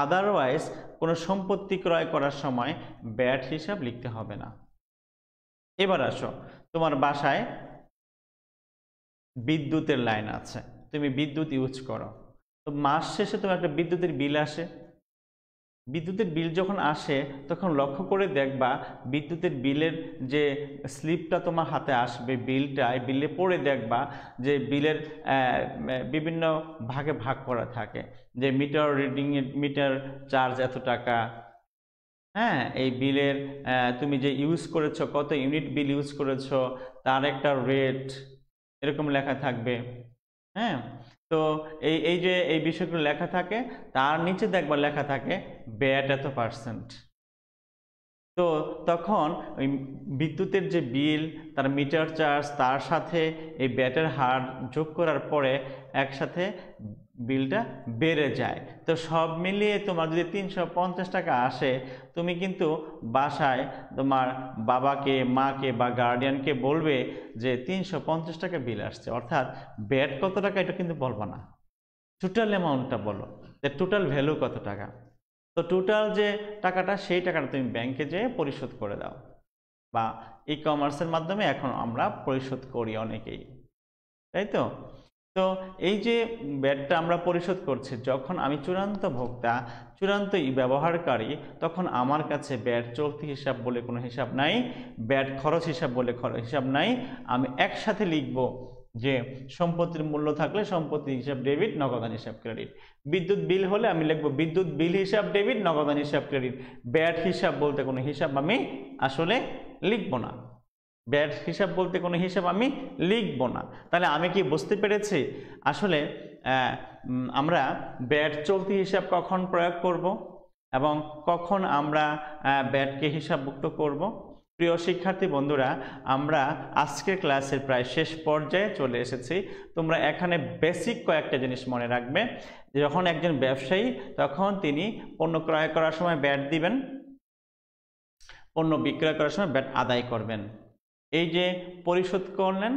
[SPEAKER 1] আদারওয়াইজ কোনো সম্পত্তি ক্রয় করার সময় ব্যয় হিসাব লিখতে হবে না। এবার আসো, তোমার বাসায় বিদ্যুতের লাইন আছে, তুমি বিদ্যুৎ ইউজ করো, তো মাস শেষে তোমার একটা বিদ্যুতের বিল আসে। বিদ্যুতের বিল যখন আসে তখন লক্ষ্য করে দেখবা বিদ্যুতের বিলের যে স্লিপটা তোমার হাতে আসবে, বিলটা এই বিলে পড়ে দেখবা যে বিলের বিভিন্ন ভাগে ভাগ করা থাকে, যে মিটার রিডিং, মিটার চার্জ এত টাকা, হ্যাঁ, এই বিলের তুমি যে ইউজ করেছো, কত ইউনিট বিল ইউজ করেছো তার একটা রেট এরকম লেখা থাকবে। হ্যাঁ, তো এই যে এই বিষয়গুলো লেখা থাকে, তার নিচে দেখবা লেখা থাকে ব্যাট এত %। তো তখন ওই বিদ্যুতের যে বিল, তার মিটার চার্জ, তার সাথে এই ব্যাটের হার যোগ করার পরে একসাথে বিলটা বেড়ে যায়। তো সব মিলিয়ে তোমার যদি 350 টাকা আসে, তুমি কিন্তু বাসায় তোমার বাবাকে, মাকে বা গার্ডিয়ানকে বলবে যে 350 টাকা বিল আসছে, অর্থাৎ ব্যাট কত টাকা এটা কিন্তু বলবো না, টোটাল অ্যামাউন্টটা বলো যে টোটাল ভ্যালু কত টাকা। তো টোটাল যে টাকাটা, সেই টাকাটা তুমি ব্যাংকে যেয়ে পরিশোধ করে দাও, বা ই কমার্সের মাধ্যমে এখন আমরা পরিশোধ করি অনেকেই, তাই তো। তো এই যে ব্যাটটা আমরা পরিশোধ করছি, যখন আমি চূড়ান্ত ভোক্তা, চূড়ান্ত ব্যবহারকারী, তখন আমার কাছে ব্যাট চলতি হিসাব বলে কোনো হিসাব নাই, ব্যাট খরচ হিসাব বলে হিসাব নাই। আমি একসাথে লিখব যে সম্পত্তির মূল্য থাকলে সম্পত্তি হিসাব ডেবিট, নগদান হিসাব ক্রেডিট। বিদ্যুৎ বিল হলে আমি লিখব বিদ্যুৎ বিল হিসাব ডেবিট, নগদান হিসাব ক্রেডিট। ব্যাট হিসাব বলতে কোনো হিসাব আমি আসলে লিখব না, ব্যাট হিসাব বলতে কোনো হিসাব আমি লিখব না। তাহলে আমি কি বুঝতে পেরেছি আসলে আমরা ব্যাট চলতি হিসাব কখন প্রয়োগ করব এবং কখন আমরা ব্যাটকে হিসাবভুক্ত করব। প্রিয় শিক্ষার্থী বন্ধুরা, আমরা আজকের ক্লাসের প্রায় শেষ পর্যায়ে চলে এসেছি। তোমরা এখানে বেসিক কয়েকটা জিনিস মনে রাখবে। যখন একজন ব্যবসায়ী, তখন তিনি পণ্য ক্রয় করার সময় ব্যাট দিবেন, পণ্য বিক্রয় করার সময় ব্যাট আদায় করবেন। এই যে পরিশোধ করলেন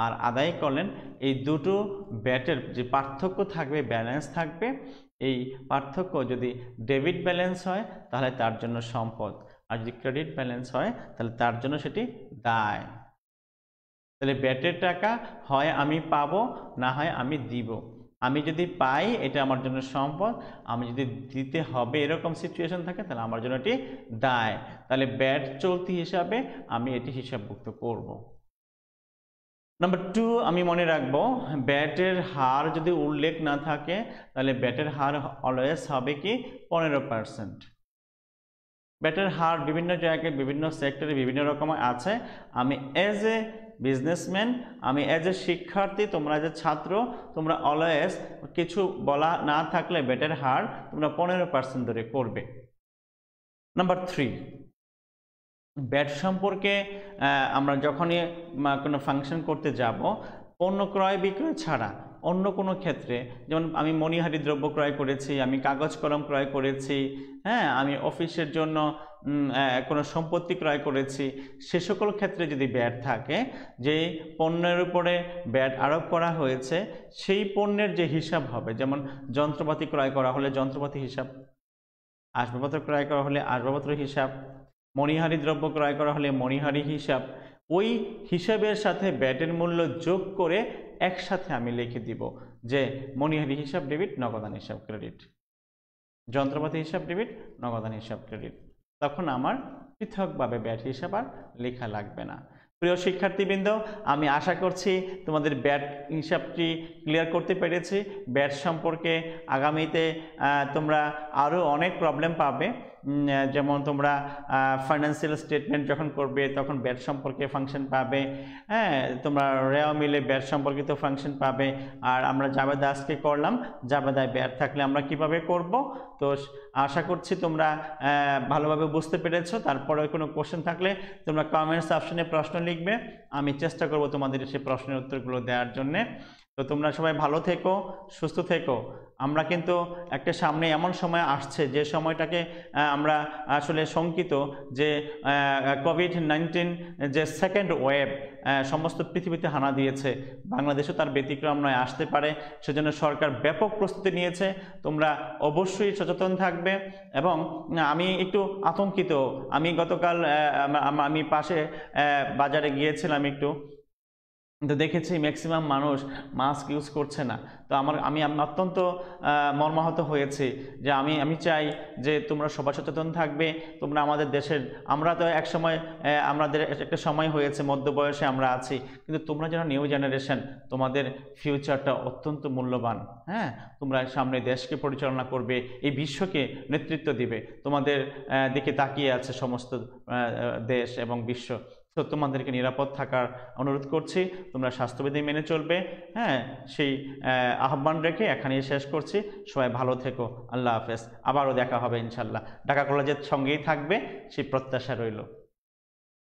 [SPEAKER 1] আর আদায় করলেন, এই দুটো ব্যাটের যে পার্থক্য থাকবে, ব্যালেন্স থাকবে, এই পার্থক্য যদি ডেবিট ব্যালেন্স হয় তাহলে তার জন্য সম্পদ, আর যদি ক্রেডিট ব্যালেন্স হয় তাহলে তার জন্য সেটি দায়। তাহলে ব্যাটের টাকা হয় আমি পাবো, না হয় আমি দিব। আমি যদি পাই এটা আমার জন্য সম্পদ, আমি যদি দিতে হবে এরকম সিচুয়েশন থাকে তাহলে আমার জন্য এটি দায়। তাহলে ব্যাট চলতি হিসাবে আমি এটি হিসাবভুক্ত করব। নাম্বার 2 আমি মনে রাখবো, ব্যাটের হার যদি উল্লেখ না থাকে তাহলে ব্যাটের হার অলওয়েজ হবে কি 15%। ব্যাটের হার বিভিন্ন জায়গায়, বিভিন্ন সেক্টরে বিভিন্ন রকম আছে। আমি এজ এ বিজনেসম্যান, আমি এজ এ শিক্ষার্থী, তোমরা যে ছাত্র, তোমরা অলওয়েজ কিছু বলা না থাকলে ব্যাটের হার তোমরা 15% ধরে করবে। নাম্বার 3, ব্যাট সম্পর্কে আমরা যখনই কোনো ফাংশন করতে যাব, পণ্য ক্রয় বিক্রয় ছাড়া অন্য কোনো ক্ষেত্রে, যেমন আমি মণিহারি দ্রব্য ক্রয় করেছি, আমি কাগজ কলম ক্রয় করেছি, হ্যাঁ, আমি অফিসের জন্য কোনো সম্পত্তি ক্রয় করেছি, সে সকল ক্ষেত্রে যদি ব্যাট থাকে, যে পণ্যের উপরে ব্যাট আরোপ করা হয়েছে সেই পণ্যের যে হিসাব হবে, যেমন যন্ত্রপাতি ক্রয় করা হলে যন্ত্রপাতি হিসাব, আসবাবপত্র ক্রয় করা হলে আসবাবপত্র হিসাব, মণিহারি দ্রব্য ক্রয় করা হলে মণিহারি হিসাব, ওই হিসাবের সাথে ব্যাটের মূল্য যোগ করে একসাথে আমি লিখে দিব যে মণিহারি হিসাব ডেবিট, নগদান হিসাব ক্রেডিট, যন্ত্রপাতি হিসাব ডেবিট, নগদান হিসাব ক্রেডিট। তখন আমার পৃথকভাবে ব্যাট হিসাব আর লেখা লাগবে না। প্রিয় শিক্ষার্থীবৃন্দ, আমি আশা করছি তোমাদের ব্যাট হিসাবটি ক্লিয়ার করতে পেরেছি। ব্যাট সম্পর্কে আগামীতে তোমরা আরও অনেক প্রবলেম পাবে, যেমন তোমরা ফাইন্যান্সিয়াল স্টেটমেন্ট যখন করবে তখন ব্যাট সম্পর্কে ফাংশন পাবে, হ্যাঁ, তোমরা রেওয়া মিলে ব্যাট সম্পর্কিত ফাংশন পাবে। আর আমরা জাবেদা আজকে করলাম, জাবেদায় ব্যাট থাকলে আমরা কিভাবে করব। তো আশা করছি তোমরা ভালোভাবে বুঝতে পেরেছো। তারপরে কোনো কোশ্চেন থাকলে তোমরা কমেন্টস অপশনে প্রশ্ন লিখবে, আমি চেষ্টা করব তোমাদের সেই প্রশ্নের উত্তরগুলো দেওয়ার জন্যে। তো তোমরা সবাই ভালো থেকো, সুস্থ থেকো। আমরা কিন্তু একটা সামনে এমন সময় আসছে যে সময়টাকে আমরা আসলে শঙ্কিত, যে কোভিড-19 যে সেকেন্ড ওয়েভ সমস্ত পৃথিবীতে হানা দিয়েছে, বাংলাদেশও তার ব্যতিক্রম নয়, আসতে পারে। সেজন্য সরকার ব্যাপক প্রস্তুতি নিয়েছে। তোমরা অবশ্যই সচেতন থাকবে। এবং আমি একটু আতঙ্কিত, আমি গতকাল আমি পাশে বাজারে গিয়েছিলাম একটু, তো দেখেছি ম্যাক্সিমাম মানুষ মাস্ক ইউজ করছে না। তো আমি অত্যন্ত মর্মাহত হয়েছি, যে আমি চাই যে তোমরা সবাই সচেতন থাকবে। তোমরা আমাদের দেশের, আমরা তো এক সময় আমাদের একটা সময় হয়েছে মধ্যবয়সে আমরা আছি, কিন্তু তোমরা যারা নিউ জেনারেশন, তোমাদের ফিউচারটা অত্যন্ত মূল্যবান। হ্যাঁ, তোমরা সামনে দেশকে পরিচালনা করবে, এই বিশ্বকে নেতৃত্ব দিবে। তোমাদের দিকে তাকিয়ে আছে সমস্ত দেশ এবং বিশ্ব। তো তোমাদেরকে নিরাপদ থাকার অনুরোধ করছি, তোমরা স্বাস্থ্যবিধি মেনে চলবে। হ্যাঁ, সেই আহ্বান রেখে এখানেই শেষ করছি। সবাই ভালো থেকো, আল্লাহ হাফেজ। আবারও দেখা হবে ইনশাল্লাহ। ঢাকা কলেজের সঙ্গেই থাকবে সেই প্রত্যাশা রইল।